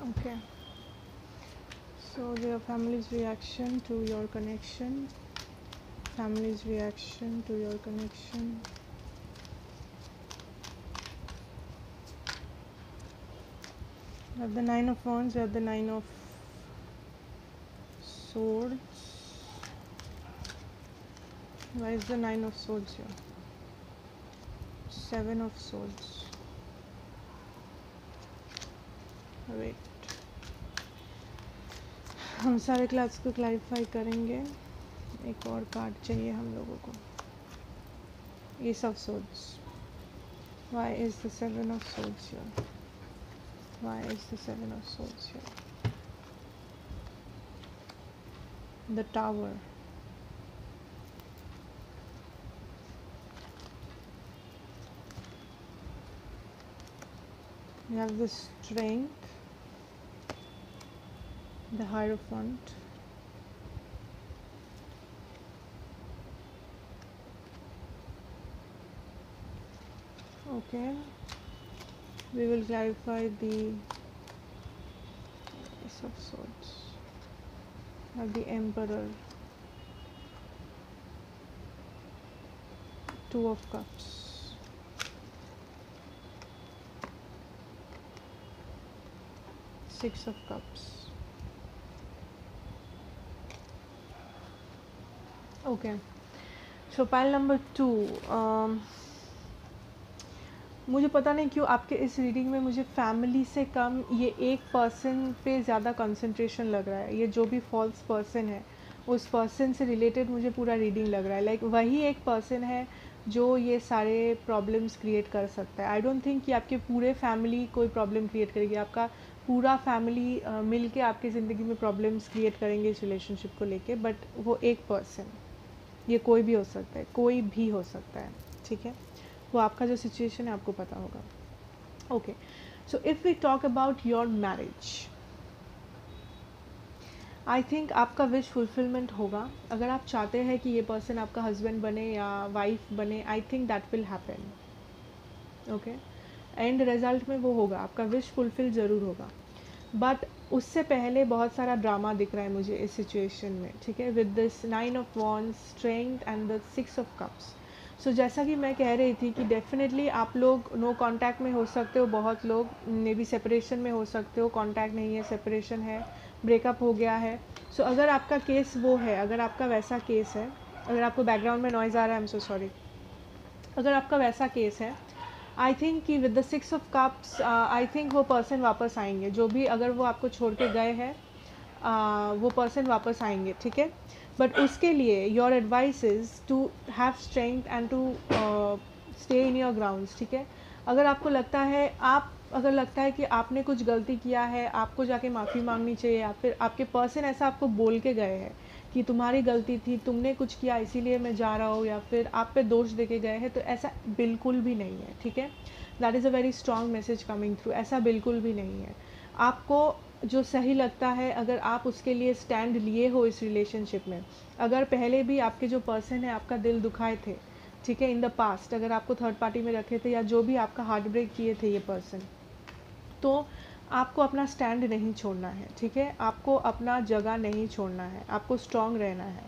Okay. So your family's reaction to your connection. Family's reaction to your connection. We have the 9 of Wands. We have the 9 of Swords. Why is the 9 of Swords here? 7 of Swords. Wait. हम सारे class को clarify करेंगे। एक और card चाहिए हम लोगों को। Ace of Swords. Why is the Seven of Swords here? Why is the Seven of Swords here? The Tower. You have the Strength, the Hierophant, okay. We will clarify the Ace of Swords. Have the Emperor, Two of Cups, Six of Cups. Okay, so pile number 2. मुझे पता नहीं क्यों आपके इस reading में मुझे family से कम ये एक पर्सन पे ज़्यादा कंसंट्रेशन लग रहा है। ये जो भी फॉल्स पर्सन है उस पर्सन से रिलेटेड मुझे पूरा रीडिंग लग रहा है। लाइक वही एक पर्सन है जो ये सारे प्रॉब्लम्स क्रिएट कर सकता है। आई डोंट थिंक कि आपके पूरे फैमिली कोई प्रॉब्लम क्रिएट करेगी। आपका पूरा फैमिली मिल के आपकी ज़िंदगी में प्रॉब्लम्स क्रिएट करेंगे इस रिलेशनशिप को लेके, बट वो एक पर्सन, ये कोई भी हो सकता है, कोई भी हो सकता है, ठीक है। वो आपका जो सिचुएशन है आपको पता होगा। Okay, so if we talk about your marriage, I think आपका विश फुलफिलमेंट होगा। अगर आप चाहते हैं कि ये पर्सन आपका हस्बैंड बने या वाइफ बने, आई think that will happen, okay. And result में वो होगा, आपका विश फुलफिल ज़रूर होगा, बट उससे पहले बहुत सारा ड्रामा दिख रहा है मुझे इस सिचुएशन में, ठीक है। With this 9 of wands, strength and the 6 of cups. So जैसा कि मैं कह रही थी कि डेफिनेटली आप लोग नो कांटेक्ट में हो सकते हो, बहुत लोग मे बी सेपरेशन में हो सकते हो, कांटेक्ट नहीं है, सेपरेशन है, ब्रेकअप हो गया है। सो अगर आपका केस वो है, अगर आपका वैसा केस है, अगर आपको बैकग्राउंड में नॉइज़ आ रहा है, आई एम सो सॉरी, अगर आपका वैसा केस है, आई थिंक कि with the 6 of cups I think वो पर्सन वापस आएंगे। जो भी अगर वो आपको छोड़ के गए हैं वो पर्सन वापस आएंगे, ठीक है। बट उसके लिए your advice is to have strength and to stay in your grounds, ठीक है। अगर आपको लगता है अगर लगता है कि आपने कुछ गलती किया है, आपको जाके माफ़ी मांगनी चाहिए, या फिर आपके पर्सन ऐसा आपको बोल के गए हैं कि तुम्हारी गलती थी, तुमने कुछ किया इसीलिए मैं जा रहा हूँ, या फिर आप पे दोष दे के गए हैं, तो ऐसा बिल्कुल भी नहीं है, ठीक है। That is a very strong message coming through. ऐसा बिल्कुल भी नहीं है। आपको जो सही लगता है, अगर आप उसके लिए स्टैंड लिए हो इस रिलेशनशिप में, अगर पहले भी आपके जो पर्सन है आपका दिल दुखाए थे, ठीक है, इन द पास्ट अगर आपको थर्ड पार्टी में रखे थे, या जो भी आपका हार्ट ब्रेक किए थे ये पर्सन, तो आपको अपना स्टैंड नहीं छोड़ना है, ठीक है। आपको अपना जगह नहीं छोड़ना है, आपको स्ट्रांग रहना है,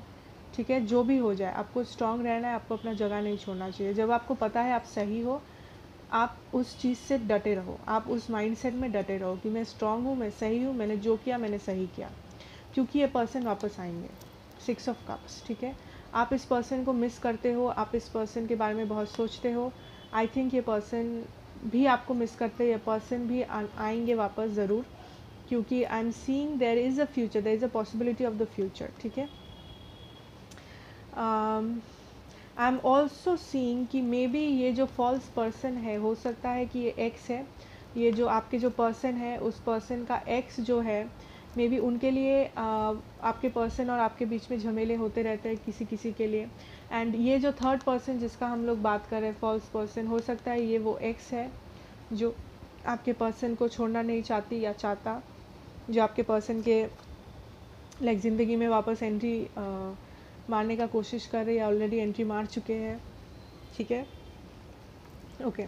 ठीक है। जो भी हो जाए आपको स्ट्रांग रहना है, आपको अपना जगह नहीं छोड़ना चाहिए। जब आपको पता है आप सही हो, आप उस चीज़ से डटे रहो, आप उस माइंडसेट में डटे रहो कि मैं स्ट्रांग हूँ, मैं सही हूँ, मैंने जो किया मैंने सही किया, क्योंकि ये पर्सन वापस आएंगे। 6 ऑफ कप्स, ठीक है। आप इस पर्सन को मिस करते हो, आप इस पर्सन के बारे में बहुत सोचते हो। आई थिंक ये पर्सन भी आपको मिस करते हैं, ये पर्सन भी आएंगे वापस ज़रूर, क्योंकि I am seeing there is a future, there is a possibility of the future, ठीक है। आई एम ऑल्सो सीइंग कि मे बी ये जो फॉल्स पर्सन है, हो सकता है कि ये एक्स है, ये जो आपके जो पर्सन है उस पर्सन का एक्स जो है, मे बी उनके लिए आपके पर्सन और आपके बीच में झमेले होते रहते हैं किसी किसी के लिए। एंड ये जो थर्ड पर्सन जिसका हम लोग बात कर रहे हैं, फॉल्स पर्सन, हो सकता है ये वो एक्स है जो आपके पर्सन को छोड़ना नहीं चाहती या चाहता, जो आपके पर्सन के लाइक ज़िंदगी में वापस एंट्री मारने का कोशिश कर रहे हैं, या ऑलरेडी एंट्री मार चुके हैं, ठीक है। Okay,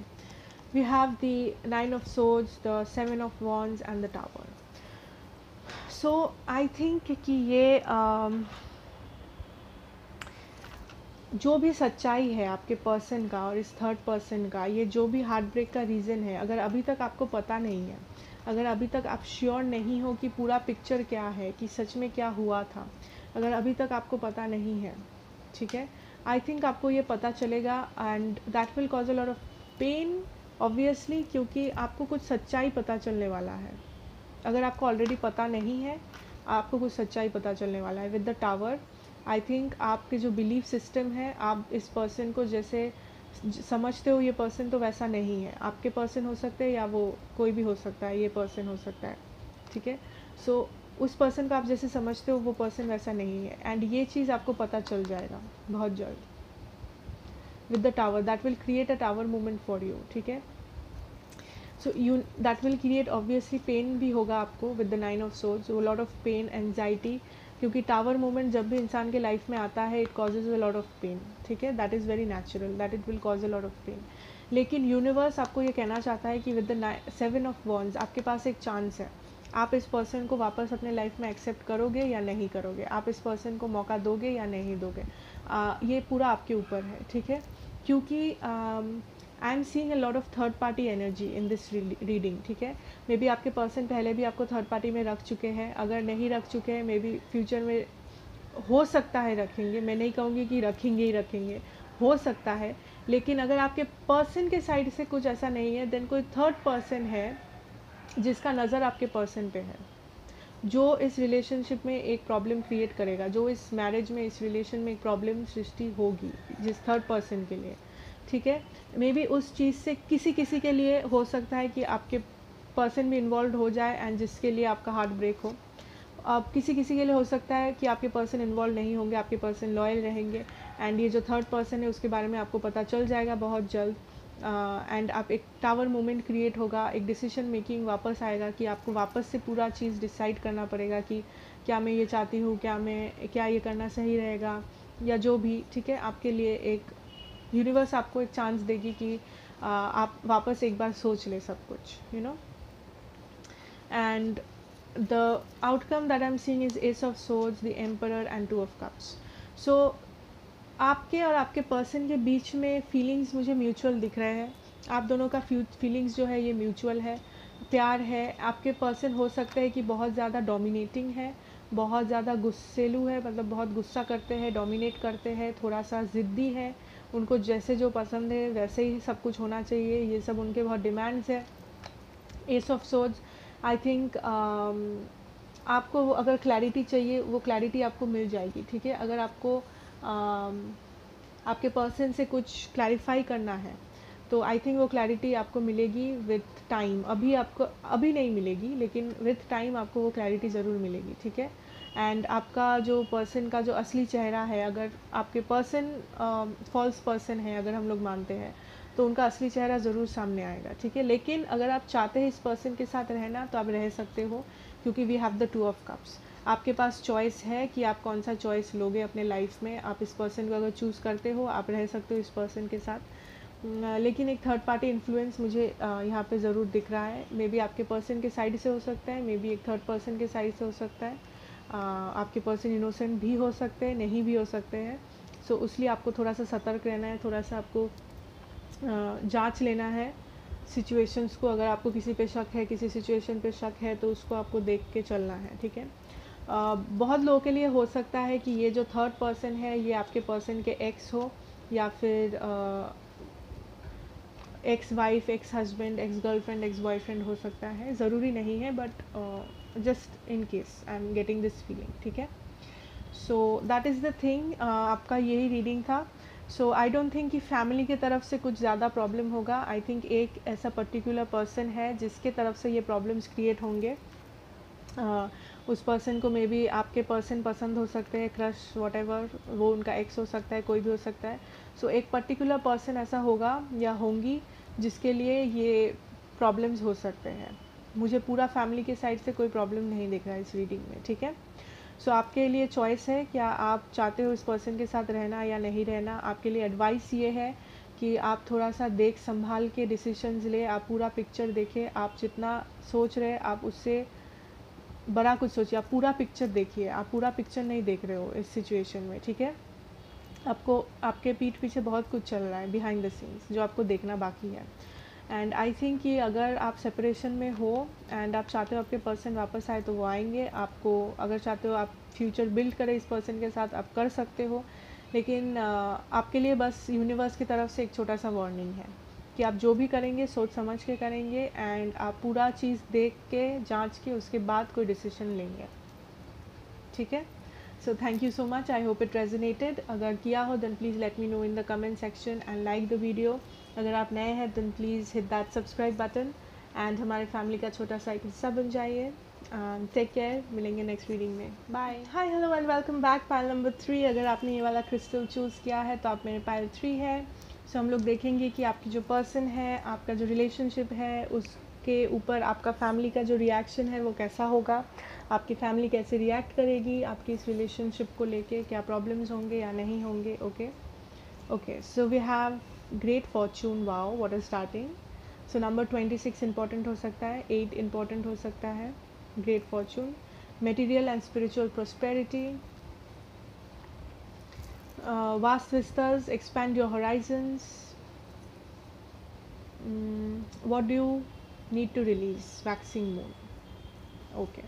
we have the 9 of swords, the 7 of wands and the tower. So I think कि ये जो भी सच्चाई है आपके पर्सन का और इस थर्ड पर्सन का, ये जो भी हार्ट ब्रेक का रीज़न है, अगर अभी तक आपको पता नहीं है, अगर अभी तक आप श्योर नहीं हो कि पूरा पिक्चर क्या है, कि सच में क्या हुआ था, अगर अभी तक आपको पता नहीं है, ठीक है, आई थिंक आपको ये पता चलेगा and that will cause a lot of pain obviously, क्योंकि आपको कुछ सच्चाई पता चलने वाला है। अगर आपको ऑलरेडी पता नहीं है, आपको कुछ सच्चाई पता चलने वाला है। With the tower I think आपके जो बिलीफ सिस्टम है, आप इस पर्सन को जैसे समझते हो ये पर्सन तो वैसा नहीं है, आपके पर्सन हो सकते हैं या वो कोई भी हो सकता है, ये पर्सन हो सकता है, ठीक है। सो उस पर्सन को आप जैसे समझते हो वो पर्सन वैसा नहीं है, एंड ये चीज़ आपको पता चल जाएगा बहुत जल्द with the tower, that will create a tower moment for you, ठीक है। So you that will create obviously pain भी होगा आपको with the 9 of swords, lot of pain, anxiety, क्योंकि टावर मोमेंट जब भी इंसान के लाइफ में आता है it causes a lot of pain, ठीक है। That is very natural, that it will cause a lot of pain. लेकिन यूनिवर्स आपको ये कहना चाहता है कि विद द 7 ऑफ वॉन्ड्स आपके पास एक चांस है, आप इस पर्सन को वापस अपने लाइफ में एक्सेप्ट करोगे या नहीं करोगे, आप इस पर्सन को मौका दोगे या नहीं दोगे, ये पूरा आपके ऊपर है, ठीक है। क्योंकि I am seeing a lot of third party energy in this reading, ठीक है। मे बी आपके पर्सन पहले भी आपको थर्ड पार्टी में रख चुके हैं, अगर नहीं रख चुके हैं मे बी फ्यूचर में हो सकता है रखेंगे, मैं नहीं कहूँगी कि रखेंगे ही रखेंगे, हो सकता है। लेकिन अगर आपके पर्सन के साइड से कुछ ऐसा नहीं है, देन कोई थर्ड पर्सन है जिसका नज़र आपके पर्सन पे है, जो इस रिलेशनशिप में एक प्रॉब्लम क्रिएट करेगा, जो इस मैरिज में, इस रिलेशन में एक प्रॉब्लम सृष्टि होगी जिस थर्ड पर्सन के लिए, ठीक है। मे बी उस चीज़ से किसी किसी के लिए हो सकता है कि आपके पर्सन भी इन्वॉल्व हो जाए एंड जिसके लिए आपका हार्ट ब्रेक हो। अब किसी किसी के लिए हो सकता है कि आपके पर्सन इन्वॉल्व नहीं होंगे, आपके पर्सन लॉयल रहेंगे, एंड ये जो थर्ड पर्सन है उसके बारे में आपको पता चल जाएगा बहुत जल्द, एंड आप एक टावर मोमेंट क्रिएट होगा, एक डिसीजन मेकिंग वापस आएगा कि आपको वापस से पूरा चीज़ डिसाइड करना पड़ेगा कि क्या मैं ये चाहती हूँ, क्या ये करना सही रहेगा या जो भी, ठीक है। आपके लिए एक यूनिवर्स आपको एक चांस देगी कि आप वापस एक बार सोच ले सब कुछ, you know. And the outcome that I'm seeing is Ace of Swords, the Emperor and Two of Cups. So आपके और आपके पर्सन के बीच में फीलिंग्स मुझे म्यूचुअल दिख रहे हैं, आप दोनों का फीलिंग्स जो है ये म्यूचुअल है, प्यार है। आपके पर्सन हो सकते हैं कि बहुत ज़्यादा डोमिनेटिंग है, बहुत ज़्यादा गुस्सेलू है, मतलब बहुत गुस्सा करते हैं, डोमिनेट करते हैं, थोड़ा सा ज़िद्दी है, उनको जैसे जो पसंद है वैसे ही सब कुछ होना चाहिए, ये सब उनके बहुत डिमांड्स है। S of swords, I think आपको अगर क्लैरिटी चाहिए वो क्लैरिटी आपको मिल जाएगी, ठीक है। अगर आपको आपके पर्सन से कुछ क्लैरिफाई करना है तो आई थिंक वो क्लैरिटी आपको मिलेगी विथ टाइम, अभी नहीं मिलेगी लेकिन विथ टाइम आपको वो क्लैरिटी ज़रूर मिलेगी, ठीक है। एंड आपका जो पर्सन का जो असली चेहरा है, अगर आपके पर्सन फॉल्स पर्सन है अगर हम लोग मानते हैं तो उनका असली चेहरा ज़रूर सामने आएगा, ठीक है। लेकिन अगर आप चाहते हैं इस पर्सन के साथ रहना तो आप रह सकते हो, क्योंकि we have the 2 of cups. आपके पास चॉइस है कि आप कौन सा चॉइस लोगे अपने लाइफ में। आप इस पर्सन को अगर चूज़ करते हो आप रह सकते हो इस पर्सन के साथ। लेकिन एक थर्ड पार्टी इन्फ्लुएंस मुझे यहाँ पे ज़रूर दिख रहा है। मे बी आपके पर्सन के साइड से हो सकता है, मे बी एक थर्ड पर्सन के साइड से हो सकता है। आपके पर्सन इनोसेंट भी हो सकते हैं, नहीं भी हो सकते हैं। सो इसलिए आपको थोड़ा सा सतर्क रहना है, थोड़ा सा आपको जांच लेना है सिचुएशंस को। अगर आपको किसी पे शक है, किसी सिचुएशन पे शक है तो उसको आपको देख के चलना है, ठीक है। बहुत लोगों के लिए हो सकता है कि ये जो थर्ड पर्सन है ये आपके पर्सन के एक्स हो या फिर ex wife, ex husband, ex girlfriend, ex boyfriend हो सकता है, ज़रूरी नहीं है, but just in case I am getting this feeling, ठीक है। So that is the thing, आपका यही रीडिंग था। सो आई डोंट थिंक कि फैमिली की तरफ से कुछ ज़्यादा प्रॉब्लम होगा। आई थिंक एक ऐसा पर्टिकुलर पर्सन है जिसके तरफ से ये प्रॉब्लम्स क्रिएट होंगे। उस पर्सन को मे बी आपके पर्सन पसंद हो सकते हैं, क्रश वॉटेवर, वो उनका एक्स हो सकता है, कोई भी हो सकता है। सो एक पर्टिकुलर पर्सन ऐसा होगा या होंगी जिसके लिए ये प्रॉब्लम्स हो सकते हैं। मुझे पूरा फैमिली के साइड से कोई प्रॉब्लम नहीं दिख रहा है इस रीडिंग में, ठीक है। सो आपके लिए चॉइस है, क्या आप चाहते हो इस पर्सन के साथ रहना या नहीं रहना। आपके लिए एडवाइस ये है कि आप थोड़ा सा देख संभाल के डिसीजंस ले, आप पूरा पिक्चर देखें। आप जितना सोच रहे आप उससे बड़ा कुछ सोचिए, आप पूरा पिक्चर देखिए। आप पूरा पिक्चर नहीं देख रहे हो इस सिचुएशन में, ठीक है। आपको आपके पीठ पीछे बहुत कुछ चल रहा है बिहाइंड द सीन्स जो आपको देखना बाकी है। एंड आई थिंक कि अगर आप सेपरेशन में हो एंड आप चाहते हो आपके पर्सन वापस आए तो वो आएंगे। आपको अगर चाहते हो आप फ्यूचर बिल्ड करें इस पर्सन के साथ, आप कर सकते हो। लेकिन आपके लिए बस यूनिवर्स की तरफ से एक छोटा सा वार्निंग है कि आप जो भी करेंगे सोच समझ के करेंगे एंड आप पूरा चीज़ देख के जांच के उसके बाद कोई डिसीजन लेंगे, ठीक है। So thank you so much. I hope it resonated. अगर किया हो then please let me know in the comment section and like the video. अगर आप नए हैं then please hit that subscribe button and हमारे फैमिली का छोटा सा एक हिस्सा बन जाइए. टेक केयर, मिलेंगे नेक्स्ट रीडिंग में. Bye. Hi hello and welcome back. Pile number 3. अगर आपने ये वाला क्रिस्टल चूज़ किया है तो आप मेरे पाइल 3 है. सो हम लोग देखेंगे कि आपकी जो पर्सन है, आपका जो रिलेशनशिप है, उसके ऊपर आपका फैमिली का जो रिएक्शन है वो कैसा होगा. आपकी फैमिली कैसे रिएक्ट करेगी आपकी इस रिलेशनशिप को लेके, क्या प्रॉब्लम्स होंगे या नहीं होंगे. Okay so we have great fortune. Wow, what is starting. So number 26 important हो सकता है, 8 इंपॉर्टेंट हो सकता है. Great fortune, material and spiritual prosperity, vast vistas, expand your horizons. What do you need to release? Waxing moon. Okay,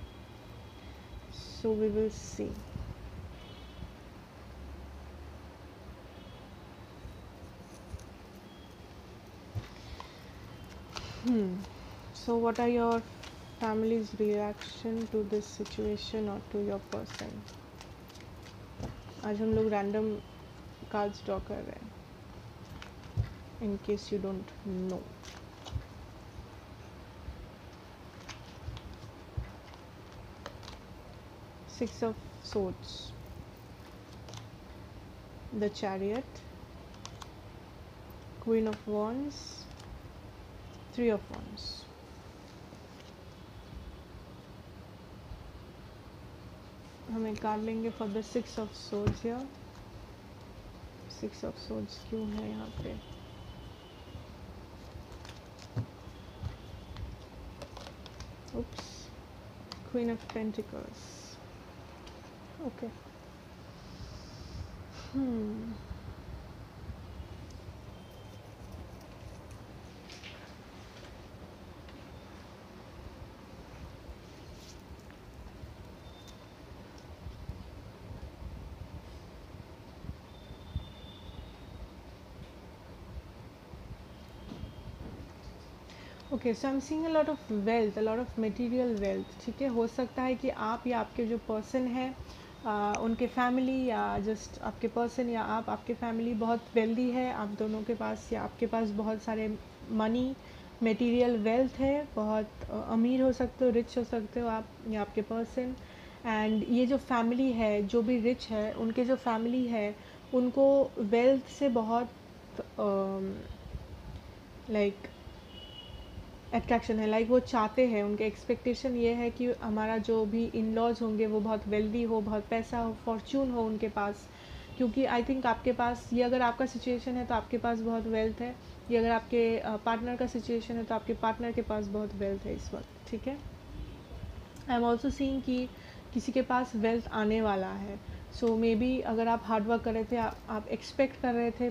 so we will see. So what are your family's reaction to this situation or to your person? आज हम लोग random cards draw कर रहे हैं in case you don't know. Six of Swords, the Chariot, Queen of Wands, Three of Wands. हमें card लेंगे for the 6 of Swords here. 6 of Swords क्यों है यहाँ पे? Oops. Queen of Pentacles. Okay. Okay, so I am seeing a lot of wealth, a lot of material wealth. ठीक है, हो सकता है कि आप या आपके जो पर्सन है उनके फैमिली या जस्ट आपके पर्सन या आपके फैमिली बहुत वेल्दी है. आप दोनों के पास या आपके पास बहुत सारे मनी मटेरियल वेल्थ है, बहुत अमीर हो सकते हो, रिच हो सकते हो आप या आपके पर्सन. एंड ये जो फैमिली है, जो भी रिच है, उनके जो फैमिली है उनको वेल्थ से बहुत लाइक अट्रैक्शन है. लाइक वो चाहते हैं, उनके एक्सपेक्टेशन ये है कि हमारा जो भी इन लॉज होंगे वो बहुत वेल्दी हो, बहुत पैसा हो, फॉर्चून हो उनके पास. क्योंकि आई थिंक आपके पास ये, अगर आपका सिचुएशन है तो आपके पास बहुत वेल्थ है. ये अगर आपके पार्टनर का सिचुएशन है तो आपके पार्टनर के पास बहुत वेल्थ है इस वक्त. ठीक है, आई एम ऑल्सो सीइंग कि किसी के पास वेल्थ आने वाला है. सो मे बी अगर आप हार्ड वर्क कर रहे थे, आप एक्सपेक्ट कर रहे थे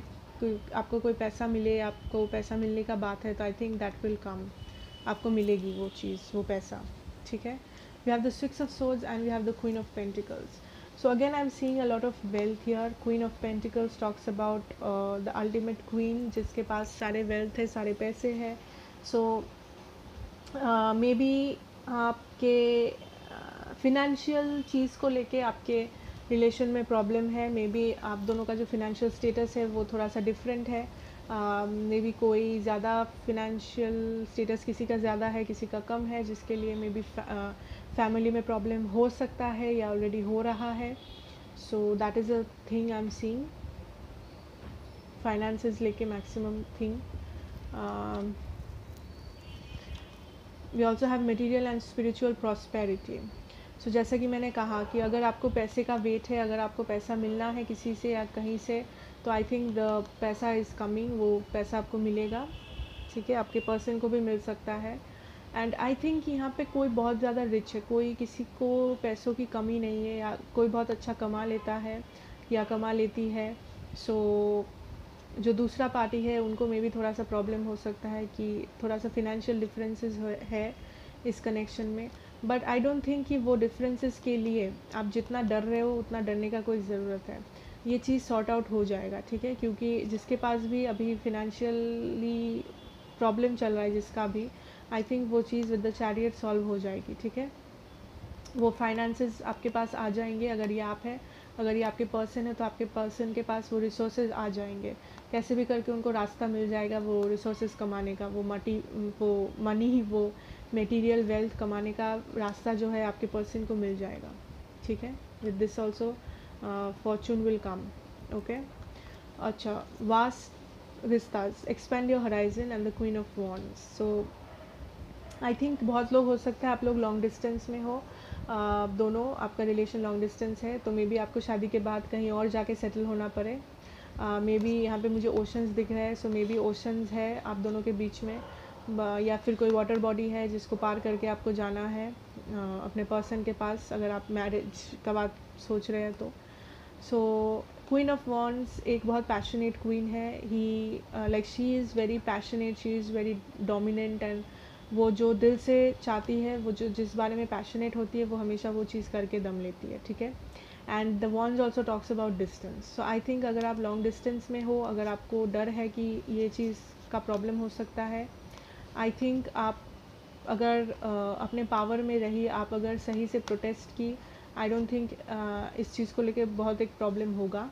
आपको कोई पैसा मिले, आपको पैसा मिलने का बात है, तो I think that will come. आपको मिलेगी वो चीज़, वो पैसा. ठीक है, we have the 6 of Swords and we have the Queen of Pentacles. So again I am seeing a lot of wealth here. Queen of Pentacles talks about the ultimate queen, जिसके पास सारे wealth है, सारे पैसे हैं. So may be आपके financial चीज़ को लेके आपके रिलेशन में प्रॉब्लम है. मे बी आप दोनों का जो फिनेंशियल स्टेटस है वो थोड़ा सा डिफरेंट है. मे बी कोई ज़्यादा फिनेंशियल स्टेटस किसी का ज़्यादा है, किसी का कम है, जिसके लिए मे बी फैमिली में प्रॉब्लम हो सकता है या ऑलरेडी हो रहा है. So that is a thing I am seeing. Finances लेके maximum thing. We also have material and spiritual prosperity. So जैसा कि मैंने कहा कि अगर आपको पैसे का वेट है, अगर आपको पैसा मिलना है किसी से या कहीं से, तो आई थिंक द पैसा इज़ कमिंग. वो पैसा आपको मिलेगा. ठीक है, आपके पर्सन को भी मिल सकता है. एंड आई थिंक यहाँ पे कोई बहुत ज़्यादा रिच है, कोई किसी को पैसों की कमी नहीं है, या कोई बहुत अच्छा कमा लेता है या कमा लेती है. सो जो दूसरा पार्टी है उनको मे भी थोड़ा सा प्रॉब्लम हो सकता है कि थोड़ा सा फिनेंशियल डिफरेंसेस है इस कनेक्शन में. बट आई डोंट थिंक कि वो डिफरेंसेस के लिए आप जितना डर रहे हो उतना डरने का कोई ज़रूरत है. ये चीज़ सॉर्ट आउट हो जाएगा. ठीक है, क्योंकि जिसके पास भी अभी फिनेंशियली प्रॉब्लम चल रहा है, जिसका भी, आई थिंक वो चीज़ विद द चैरियट सॉल्व हो जाएगी. ठीक है, वो फाइनेंसेस आपके पास आ जाएंगे। अगर ये आप है, अगर ये आपके पर्सन है, तो आपके पर्सन के पास वो रिसोर्सेज आ जाएंगे। कैसे भी करके उनको रास्ता मिल जाएगा वो रिसोर्सेज कमाने का, वो मनी ही, वो मटेरियल वेल्थ कमाने का रास्ता जो है आपके पर्सन को मिल जाएगा। ठीक है, with this also fortune will come. Okay, अच्छा, vast vistas, expand your horizon and the queen of wands. So I think बहुत लोग, हो सकता है आप लोग लॉन्ग डिस्टेंस में हो, दोनों, आपका रिलेशन लॉन्ग डिस्टेंस है, तो मे बी आपको शादी के बाद कहीं और जाके सेटल होना पड़े। मे बी यहाँ पे मुझे ओशंस दिख रहा है, सो मे बी ओशंस है आप दोनों के बीच में, या फिर कोई वाटर बॉडी है जिसको पार करके आपको जाना है अपने पर्सन के पास, अगर आप मैरिज का बात सोच रहे हैं तो। सो क्वीन ऑफ वॉन्ड्स एक बहुत पैशनेट क्वीन है। He like she is very passionate, she is very dominant, and वो जो दिल से चाहती है, वो जो जिस बारे में पैशनेट होती है, वो हमेशा वो चीज़ करके दम लेती है। ठीक है, and the wands also talks about distance. So I think अगर आप लॉन्ग डिस्टेंस में हो, अगर आपको डर है कि ये चीज़ का प्रॉब्लम हो सकता है, आई थिंक आप अगर अपने पावर में रही, आप अगर सही से प्रोटेस्ट की, आई डोंट थिंक इस चीज़ को लेके बहुत एक प्रॉब्लम होगा।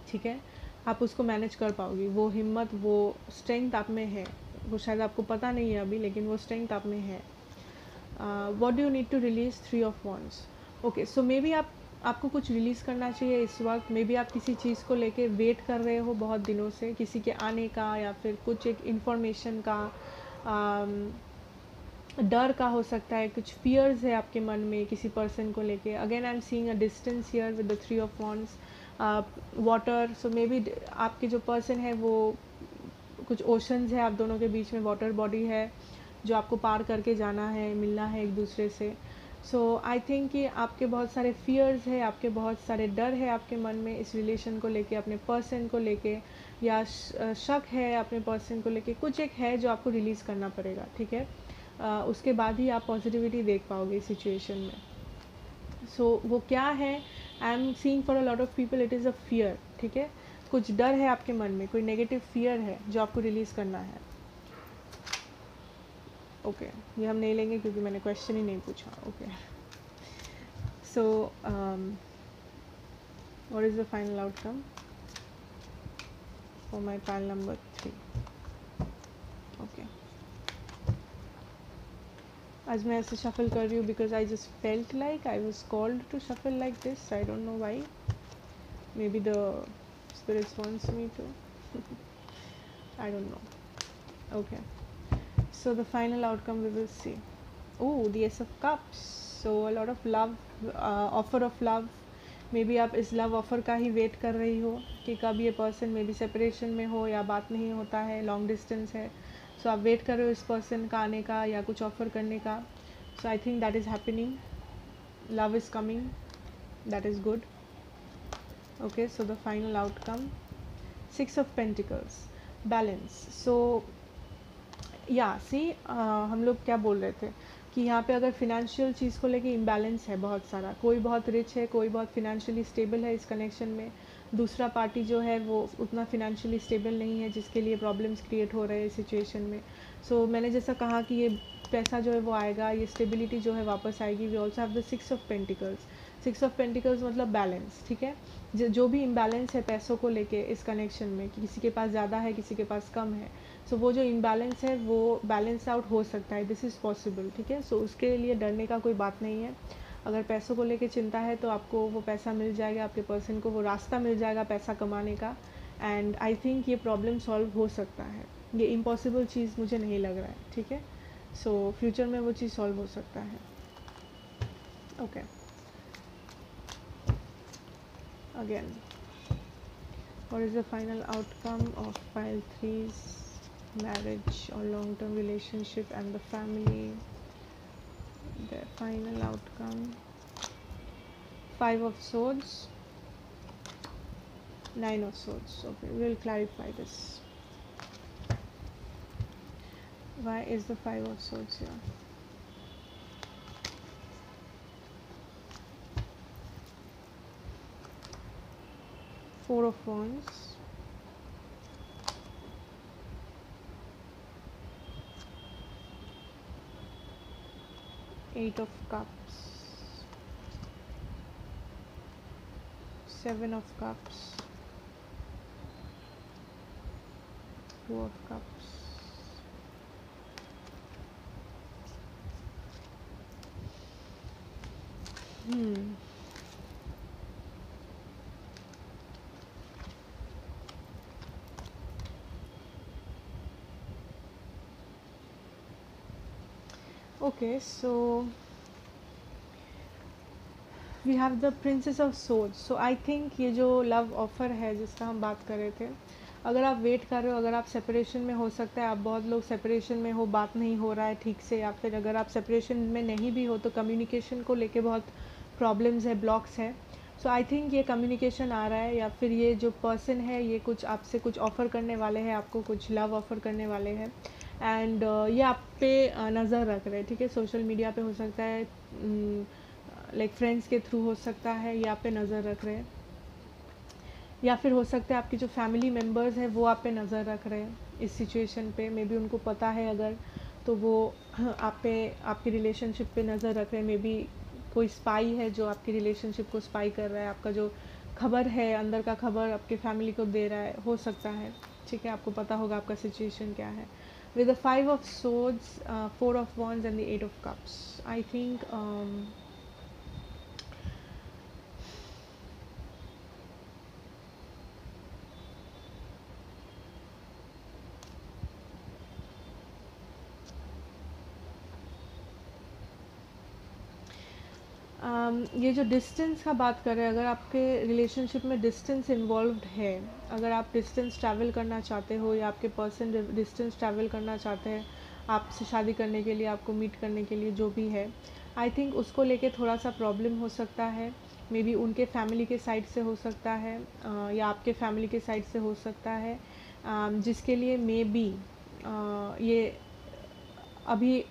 ठीक है, आप उसको मैनेज कर पाओगी। वो हिम्मत, वो स्ट्रेंथ आप में है, वो शायद आपको पता नहीं है अभी, लेकिन वो स्ट्रेंथ आप में है। What do you need to release? 3 of wands. Okay, so maybe आपको कुछ रिलीज़ करना चाहिए इस वक्त। मे बी आप किसी चीज़ को लेके वेट कर रहे हो बहुत दिनों से, किसी के आने का, या फिर कुछ एक इन्फॉर्मेशन का, डर का हो सकता है, कुछ फियर्स है आपके मन में किसी पर्सन को लेके। Again I am seeing a distance here with the 3 of wands, water. So may be आपके जो पर्सन है वो, कुछ ओशंस है आप दोनों के बीच में, वाटर बॉडी है जो आपको पार करके जाना है, मिलना है एक दूसरे से। सो आई थिंक कि आपके बहुत सारे फियर्स है, आपके बहुत सारे डर है आपके मन में इस रिलेशन को लेके, अपने पर्सन को लेके, या शक है अपने पर्सन को लेके, कुछ एक है जो आपको रिलीज़ करना पड़ेगा। ठीक है, उसके बाद ही आप पॉजिटिविटी देख पाओगे इस सिचुएशन में। सो वो क्या है? आई am seeing for a lot of people it is a fear. ठीक है, कुछ डर है आपके मन में, कोई नेगेटिव फियर है जो आपको रिलीज़ करना है। ओके, ये हम नहीं लेंगे क्योंकि मैंने क्वेश्चन ही नहीं पूछा। Okay, so what is the final outcome for my pile number 3? Okay, आज मैं ऐसे शफल कर रही हूँ because I just felt like I was called to shuffle like this. I don't know why, maybe the spirits wants me to. I don't know. Okay, so the final outcome we will see. Oh, the Ace of Cups. So a lot of love, offer of love. May be आप इस love offer का ही wait कर रही हो कि कब ये person may be separation में हो, या बात नहीं होता है, लॉन्ग डिस्टेंस है। सो आप वेट कर रहे हो इस पर्सन का आने का या कुछ ऑफ़र करने का। So I think that is happening, love is coming, that is good. Okay, so the final outcome 6 of Pentacles, balance. So या सी, हम लोग क्या बोल रहे थे कि यहाँ पे अगर फिनेंशियल चीज़ को लेके इम्बैलेंस है बहुत सारा, कोई बहुत रिच है, कोई बहुत फिनेंशियली स्टेबल है इस कनेक्शन में, दूसरा पार्टी जो है वो उतना फिनेंशियली स्टेबल नहीं है, जिसके लिए प्रॉब्लम्स क्रिएट हो रहे हैं इस सिचुएशन में। सो मैंने जैसा कहा कि ये पैसा जो है वो आएगा, ये स्टेबिलिटी जो है वापस आएगी। We also have the 6 of Pentacles। 6 of Pentacles मतलब बैलेंस। ठीक है, जो भी इम्बैलेंस है पैसों को लेके इस कनेक्शन में, कि किसी के पास ज़्यादा है, किसी के पास कम है, सो वो जो इम्बैलेंस है वो बैलेंस आउट हो सकता है, दिस इज़ पॉसिबल। ठीक है, सो उसके लिए डरने का कोई बात नहीं है। अगर पैसों को लेके चिंता है तो आपको वो पैसा मिल जाएगा, आपके पर्सन को वो रास्ता मिल जाएगा पैसा कमाने का। एंड आई थिंक ये प्रॉब्लम सॉल्व हो सकता है, ये इम्पॉसिबल चीज़ मुझे नहीं लग रहा है। ठीक है, सो फ्यूचर में वो चीज़ सॉल्व हो सकता है। Okay, again what is the final outcome of pile 3's marriage or long-term relationship and the family? The final outcome, 5 of Swords, 9 of Swords. Okay, we will clarify this. Why is the 5 of Swords here? 4 of Wands, 8 of Cups, 7 of cups, 2 of cups, okay, so we have the princess of swords. So I think ये जो love offer है जिसका हम बात कर रहे थे, अगर आप वेट कर रहे हो, अगर आप सेपरेशन में, हो सकता है आप बहुत लोग सेपरेशन में हो, बात नहीं हो रहा है ठीक से, या फिर अगर आप सेपरेशन में नहीं भी हो तो कम्युनिकेशन को लेके बहुत प्रॉब्लम्स है, ब्लॉक्स है. सो आई थिंक ये कम्युनिकेशन आ रहा है, या फिर ये जो पर्सन है ये कुछ आपसे कुछ ऑफ़र करने वाले हैं, आपको कुछ लव ऑफ़र करने वाले हैं. एंड ये आप पे नज़र रख रहे हैं, ठीक है. सोशल मीडिया पे हो सकता है, लाइक फ्रेंड्स के थ्रू हो सकता है, ये आप पे नज़र रख रहे हैं, या फिर हो सकता है आपकी जो फैमिली मेम्बर्स हैं वो आप पे नज़र रख रहे हैं इस सिचुएशन पे. मे बी उनको पता है अगर, तो वो आप पे, आपकी रिलेशनशिप पे नज़र रख रहे हैं. मे बी कोई स्पाई है जो आपकी रिलेशनशिप को स्पाई कर रहा है, आपका जो खबर है, अंदर का खबर आपके फैमिली को दे रहा है, हो सकता है, ठीक है. आपको पता होगा आपका सिचुएशन क्या है. With the 5 of swords, 4 of wands and the 8 of cups, I think ये जो डिस्टेंस का बात कर रहे हैं, अगर आपके रिलेशनशिप में डिस्टेंस इन्वॉल्व्ड है, अगर आप डिस्टेंस ट्रैवल करना चाहते हो, या आपके पर्सन डिस्टेंस ट्रैवल करना चाहते हैं आपसे शादी करने के लिए, आपको मीट करने के लिए, जो भी है, आई थिंक उसको लेके थोड़ा सा प्रॉब्लम हो सकता है. मे बी उनके फैमिली के साइड से हो सकता है, या आपके फैमिली के साइड से हो सकता है, जिसके लिए मे बी ये अभी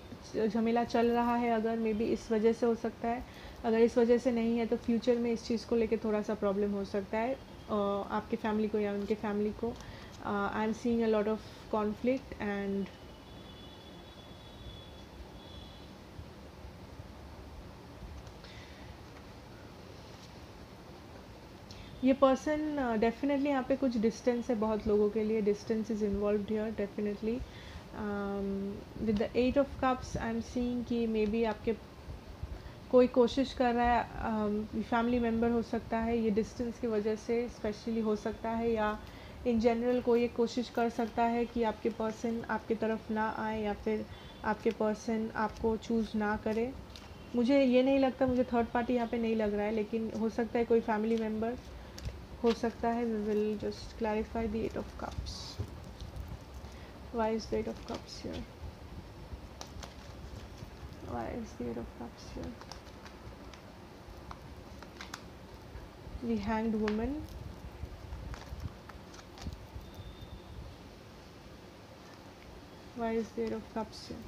झमेला चल रहा है. अगर मे बी इस वजह से हो सकता है, अगर इस वजह से नहीं है तो फ्यूचर में इस चीज़ को लेके थोड़ा सा प्रॉब्लम हो सकता है आपकी फैमिली को या उनके फैमिली को. आई am seeing a lot of conflict, and ये पर्सन डेफिनेटली यहाँ पे कुछ डिस्टेंस है, बहुत लोगों के लिए distance is involved here definitely. With the 8 of cups I am seeing कि मे बी आपके कोई कोशिश कर रहा है, फैमिली मेम्बर हो सकता है, ये डिस्टेंस की वजह से स्पेशली हो सकता है, या इन जनरल कोई ये कोशिश कर सकता है कि आपके पर्सन आपकी तरफ ना आए, या फिर आपके पर्सन आपको चूज़ ना करे. मुझे ये नहीं लगता, मुझे थर्ड पार्टी यहाँ पे नहीं लग रहा है, लेकिन हो सकता है कोई फैमिली मेम्बर हो सकता है. We will just clarify the 8 of cups. Why is the 8 of cups here? Why is the 8 of cups here? The Hanged Woman, why is the 8 of Cups here?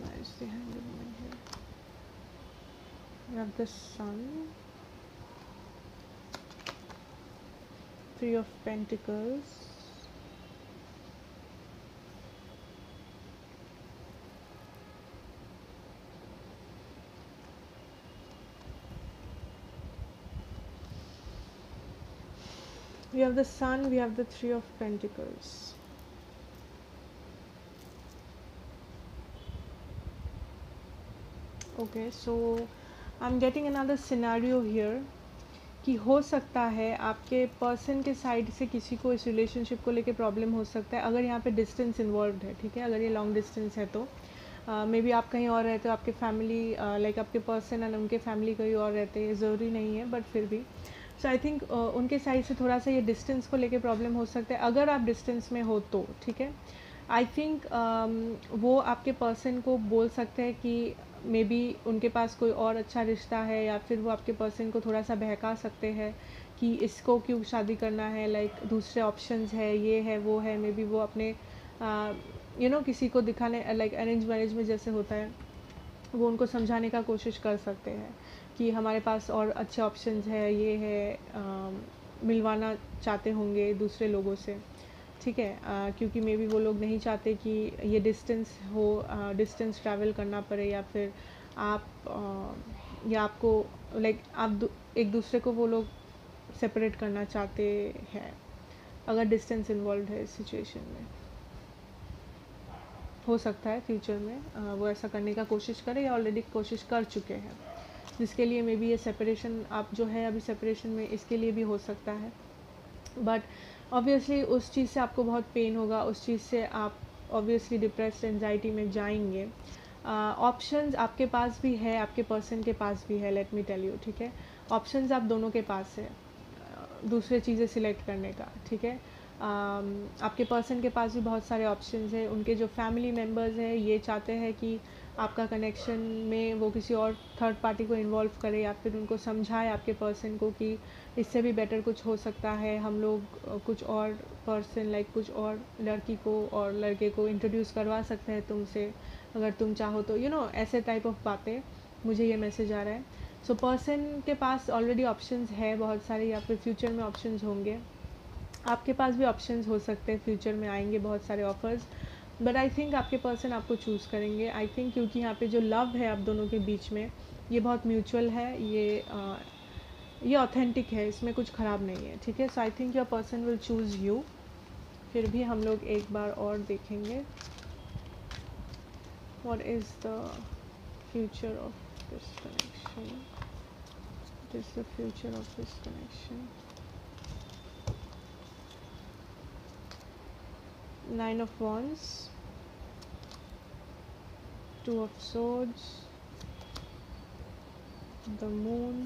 Why is the Hanged Woman here? We have the Sun, 3 of Pentacles, we have the Sun, we have the 3 of Pentacles. Okay, so I'm getting another scenario here कि हो सकता है आपके person के side से किसी को इस रिलेशनशिप को लेके प्रॉब्लम हो सकता है, अगर यहाँ पे डिस्टेंस इन्वॉल्व्ड है, ठीक है. अगर ये लॉन्ग डिस्टेंस है तो मे बी आप कहीं और रहते हो, आपके फैमिली लाइक आपके पर्सन एंड उनके फैमिली कहीं और रहते हैं, ज़रूरी नहीं है बट फिर भी. सो आई थिंक उनके साइड से थोड़ा सा ये डिस्टेंस को लेके प्रॉब्लम हो सकता है, अगर आप डिस्टेंस में हो तो, ठीक है. आई थिंक वो आपके पर्सन को बोल सकते हैं कि मे बी उनके पास कोई और अच्छा रिश्ता है, या फिर वो आपके पर्सन को थोड़ा सा बहका सकते हैं कि इसको क्यों शादी करना है, लाइक दूसरे ऑप्शंस है, ये है वो है. मे बी वो अपने किसी को दिखाने, लाइक अरेंज मैरिज में जैसे होता है, वो उनको समझाने का कोशिश कर सकते हैं कि हमारे पास और अच्छे ऑप्शंस है, ये है, मिलवाना चाहते होंगे दूसरे लोगों से, ठीक है. क्योंकि मे बी वो लोग नहीं चाहते कि ये डिस्टेंस हो, डिस्टेंस ट्रैवल करना पड़े, या फिर आप या आपको एक दूसरे को वो लोग सेपरेट करना चाहते हैं, अगर डिस्टेंस इन्वॉल्व है इस सिचुएशन में। हो सकता है फ्यूचर में वो ऐसा करने का कोशिश करें या ऑलरेडी कोशिश कर चुके हैं, जिसके लिए मे बी ये सेपरेशन आप जो है अभी सेपरेशन में, इसके लिए भी हो सकता है। बट ऑब्वियसली उस चीज़ से आपको बहुत पेन होगा, उस चीज़ से आप ऑब्वियसली डिप्रेस्ड एंजाइटी में जाएंगे। ऑप्शंस आपके पास भी है, आपके पर्सन के पास भी है, लेट मी टेल यू, ठीक है। ऑप्शंस आप दोनों के पास है दूसरे चीज़ें सिलेक्ट करने का, ठीक है। आपके पर्सन के पास भी बहुत सारे ऑप्शंस हैं। उनके जो फैमिली मेम्बर्स हैं ये चाहते हैं कि आपका कनेक्शन में वो किसी और थर्ड पार्टी को इन्वॉल्व करे, या फिर उनको समझाए आपके पर्सन को कि इससे भी बेटर कुछ हो सकता है, हम लोग कुछ और पर्सन लाइक कुछ और लड़की को और लड़के को इंट्रोड्यूस करवा सकते हैं तुमसे, अगर तुम चाहो तो, ऐसे टाइप ऑफ बातें। मुझे ये मैसेज आ रहा है। सो पर्सन के पास ऑलरेडी ऑप्शंस है बहुत सारे, या फिर फ्यूचर में ऑप्शंस होंगे। आपके पास भी ऑप्शंस हो सकते हैं, फ्यूचर में आएंगे बहुत सारे ऑफर्स। बट आई थिंक आपके पर्सन आपको चूज़ करेंगे, आई थिंक, क्योंकि यहाँ पे जो लव है आप दोनों के बीच में ये बहुत म्यूचुअल है, ये ऑथेंटिक है, इसमें कुछ ख़राब नहीं है, ठीक है। So I think your person will choose you. फिर भी हम लोग एक बार और देखेंगे what is the future of this connection, what is the future of this connection. 9 of Wands, 2 of Swords, the Moon,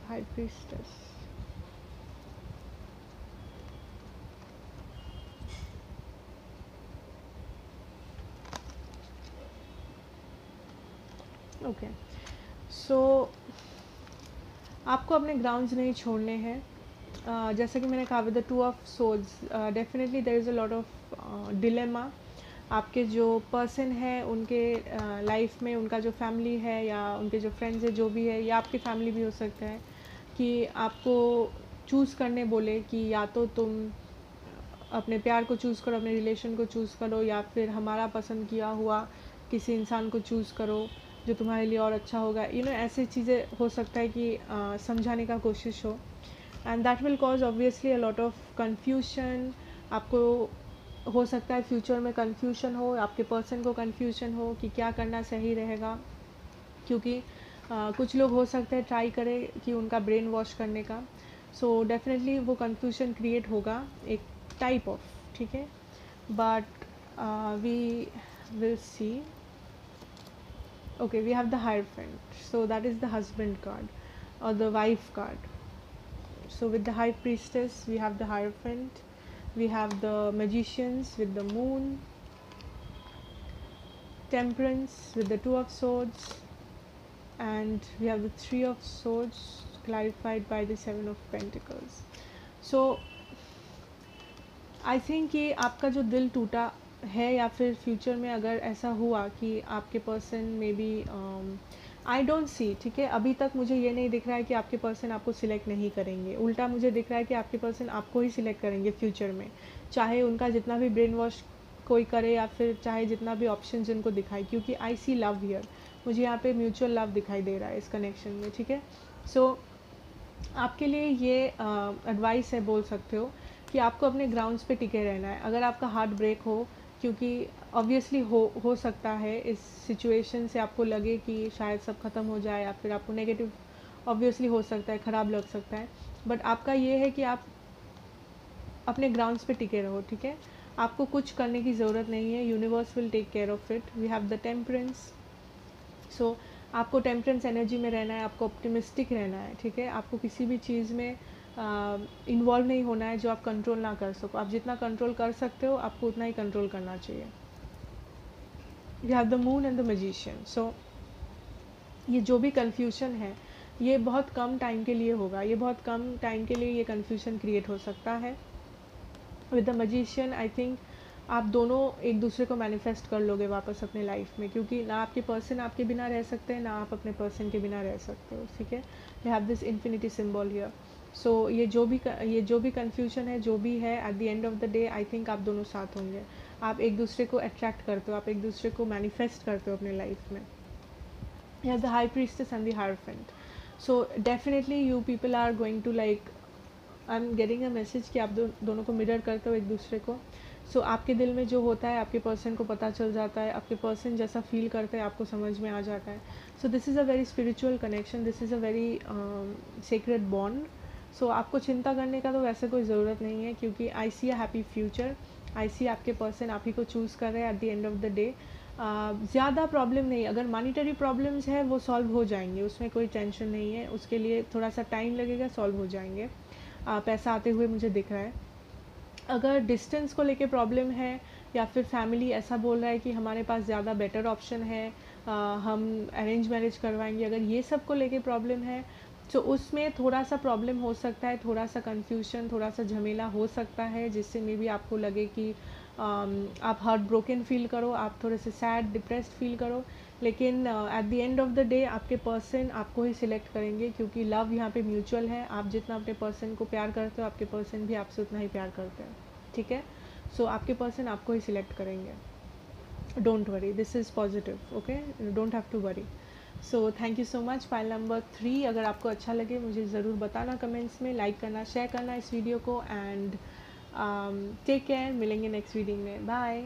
High Priestess. Okay, so आपको अपने ग्राउंड्स नहीं छोड़ने हैं। जैसा कि मैंने कहा, with the 2 of Swords definitely there is a lot of dilemma. आपके जो पर्सन है उनके लाइफ में उनका जो फैमिली है या उनके जो फ्रेंड्स है, जो भी है, या आपकी फैमिली भी हो सकता है, कि आपको चूज़ करने बोले कि या तो तुम अपने प्यार को चूज़ करो, अपने रिलेशन को चूज़ करो, या फिर हमारा पसंद किया हुआ किसी इंसान को चूज़ करो जो तुम्हारे लिए और अच्छा होगा। ऐसी चीज़ें हो सकता है कि समझाने का कोशिश हो, and that will cause obviously a lot of confusion. आपको हो सकता है फ्यूचर में कन्फ्यूशन हो, आपके पर्सन को कन्फ्यूशन हो कि क्या करना सही रहेगा, क्योंकि कुछ लोग हो सकते हैं ट्राई करें कि उनका ब्रेन वॉश करने का। सो डेफिनेटली वो कन्फ्यूजन क्रिएट होगा, एक टाइप ऑफ, ठीक है। But we will see. Okay, we have the hierophant, so that is the husband card और the wife card. So with the High Priestess, we have the Hierophant, we have the Magicians with the Moon, Temperance with the 2 of Swords, and we have the 3 of Swords clarified by the 7 of Pentacles. So I think कि आपका जो दिल टूटा है, या फिर future में अगर ऐसा हुआ कि आपके पर्सन में भी आई डोंट सी, ठीक है, अभी तक मुझे ये नहीं दिख रहा है कि आपके पर्सन आपको सिलेक्ट नहीं करेंगे। उल्टा मुझे दिख रहा है कि आपके पर्सन आपको ही सिलेक्ट करेंगे फ्यूचर में, चाहे उनका जितना भी ब्रेन वॉश कोई करे, या फिर चाहे जितना भी ऑप्शन उनको दिखाए, क्योंकि आई सी लव हियर। मुझे यहाँ पे म्यूचुअल लव दिखाई दे रहा है इस कनेक्शन में, ठीक है। सो आपके लिए ये एडवाइस है, बोल सकते हो, कि आपको अपने ग्राउंड्स पे टिके रहना है। अगर आपका हार्ट ब्रेक हो, क्योंकि ऑब्वियसली हो सकता है इस सिचुएशन से आपको लगे कि शायद सब ख़त्म हो जाए, या फिर आपको नेगेटिव ऑब्वियसली हो सकता है, ख़राब लग सकता है। बट आपका ये है कि आप अपने ग्राउंड्स पे टिके रहो, ठीक है। आपको कुछ करने की ज़रूरत नहीं है, universe will take care of it. We have the temperance, so आपको टेम्परेंस एनर्जी में रहना है, आपको ऑप्टिमिस्टिक रहना है, ठीक है। आपको किसी भी चीज़ में इन्वॉल्व नहीं होना है जो आप कंट्रोल ना कर सको। आप जितना कंट्रोल कर सकते हो आपको उतना ही कंट्रोल करना चाहिए। You have the moon and the magician. So ये जो भी कन्फ्यूजन है ये बहुत कम टाइम के लिए होगा, ये बहुत कम टाइम के लिए ये कन्फ्यूजन क्रिएट हो सकता है। With the magician I think आप दोनों एक दूसरे को मैनिफेस्ट कर लोगे वापस अपने लाइफ में, क्योंकि ना आपके पर्सन आपके बिना रह सकते हैं, ना आप अपने पर्सन के बिना रह सकते हो, ठीक है। You have this infinity symbol here. So ये जो भी कन्फ्यूजन है, जो भी है, at the end of the day I think आप दोनों साथ होंगे। आप एक दूसरे को अट्रैक्ट करते हो, आप एक दूसरे को मैनिफेस्ट करते हो अपने लाइफ में। You have the high priestess and the hierophant. So definitely you people are going to like, I am getting a message कि आप दोनों को मिरर करते हो एक दूसरे को. सो आपके दिल में जो होता है आपके पर्सन को पता चल जाता है, आपके पर्सन जैसा फील करते हैं आपको समझ में आ जाता है. So this is a very spiritual connection, this is a very secret bond. So आपको चिंता करने का तो वैसे कोई ज़रूरत नहीं है, क्योंकि आई सी अ हैप्पी फ्यूचर. आई सी आपके पर्सन आप ही को चूज़ कर रहे हैं eight the end of the day. ज़्यादा प्रॉब्लम नहीं, अगर मॉनिटरी प्रॉब्लम्स है वो सॉल्व हो जाएंगे, उसमें कोई टेंशन नहीं है. उसके लिए थोड़ा सा टाइम लगेगा, सॉल्व हो जाएंगे. पैसा आते हुए मुझे दिख रहा है. अगर डिस्टेंस को लेके प्रॉब्लम है, या फिर फैमिली ऐसा बोल रहा है कि हमारे पास ज़्यादा बेटर ऑप्शन है, हम अरेंज मैरिज करवाएंगे, अगर ये सब को लेके प्रॉब्लम है तो उसमें थोड़ा सा प्रॉब्लम हो सकता है, थोड़ा सा कन्फ्यूजन, थोड़ा सा झमेला हो सकता है, जिससे मे बी आपको लगे कि आप हार्ट ब्रोकन फील करो, आप थोड़े से सैड डिप्रेस्ड फील करो. लेकिन eight the end of the day आपके पर्सन आपको ही सिलेक्ट करेंगे, क्योंकि लव यहाँ पे म्यूचुअल है. आप जितना अपने पर्सन को प्यार करते हो आपके पर्सन भी आपसे उतना ही प्यार करते हैं. ठीक है. सो आपके पर्सन आपको ही सिलेक्ट करेंगे. Don't worry, this is positive. Okay, don't have to worry. So thank you so much. Pile number 3 अगर आपको अच्छा लगे मुझे ज़रूर बताना कमेंट्स में, लाइक करना, शेयर करना इस वीडियो को. एंड टेक केयर, मिलेंगे नेक्स्ट वीडियो में. बाय.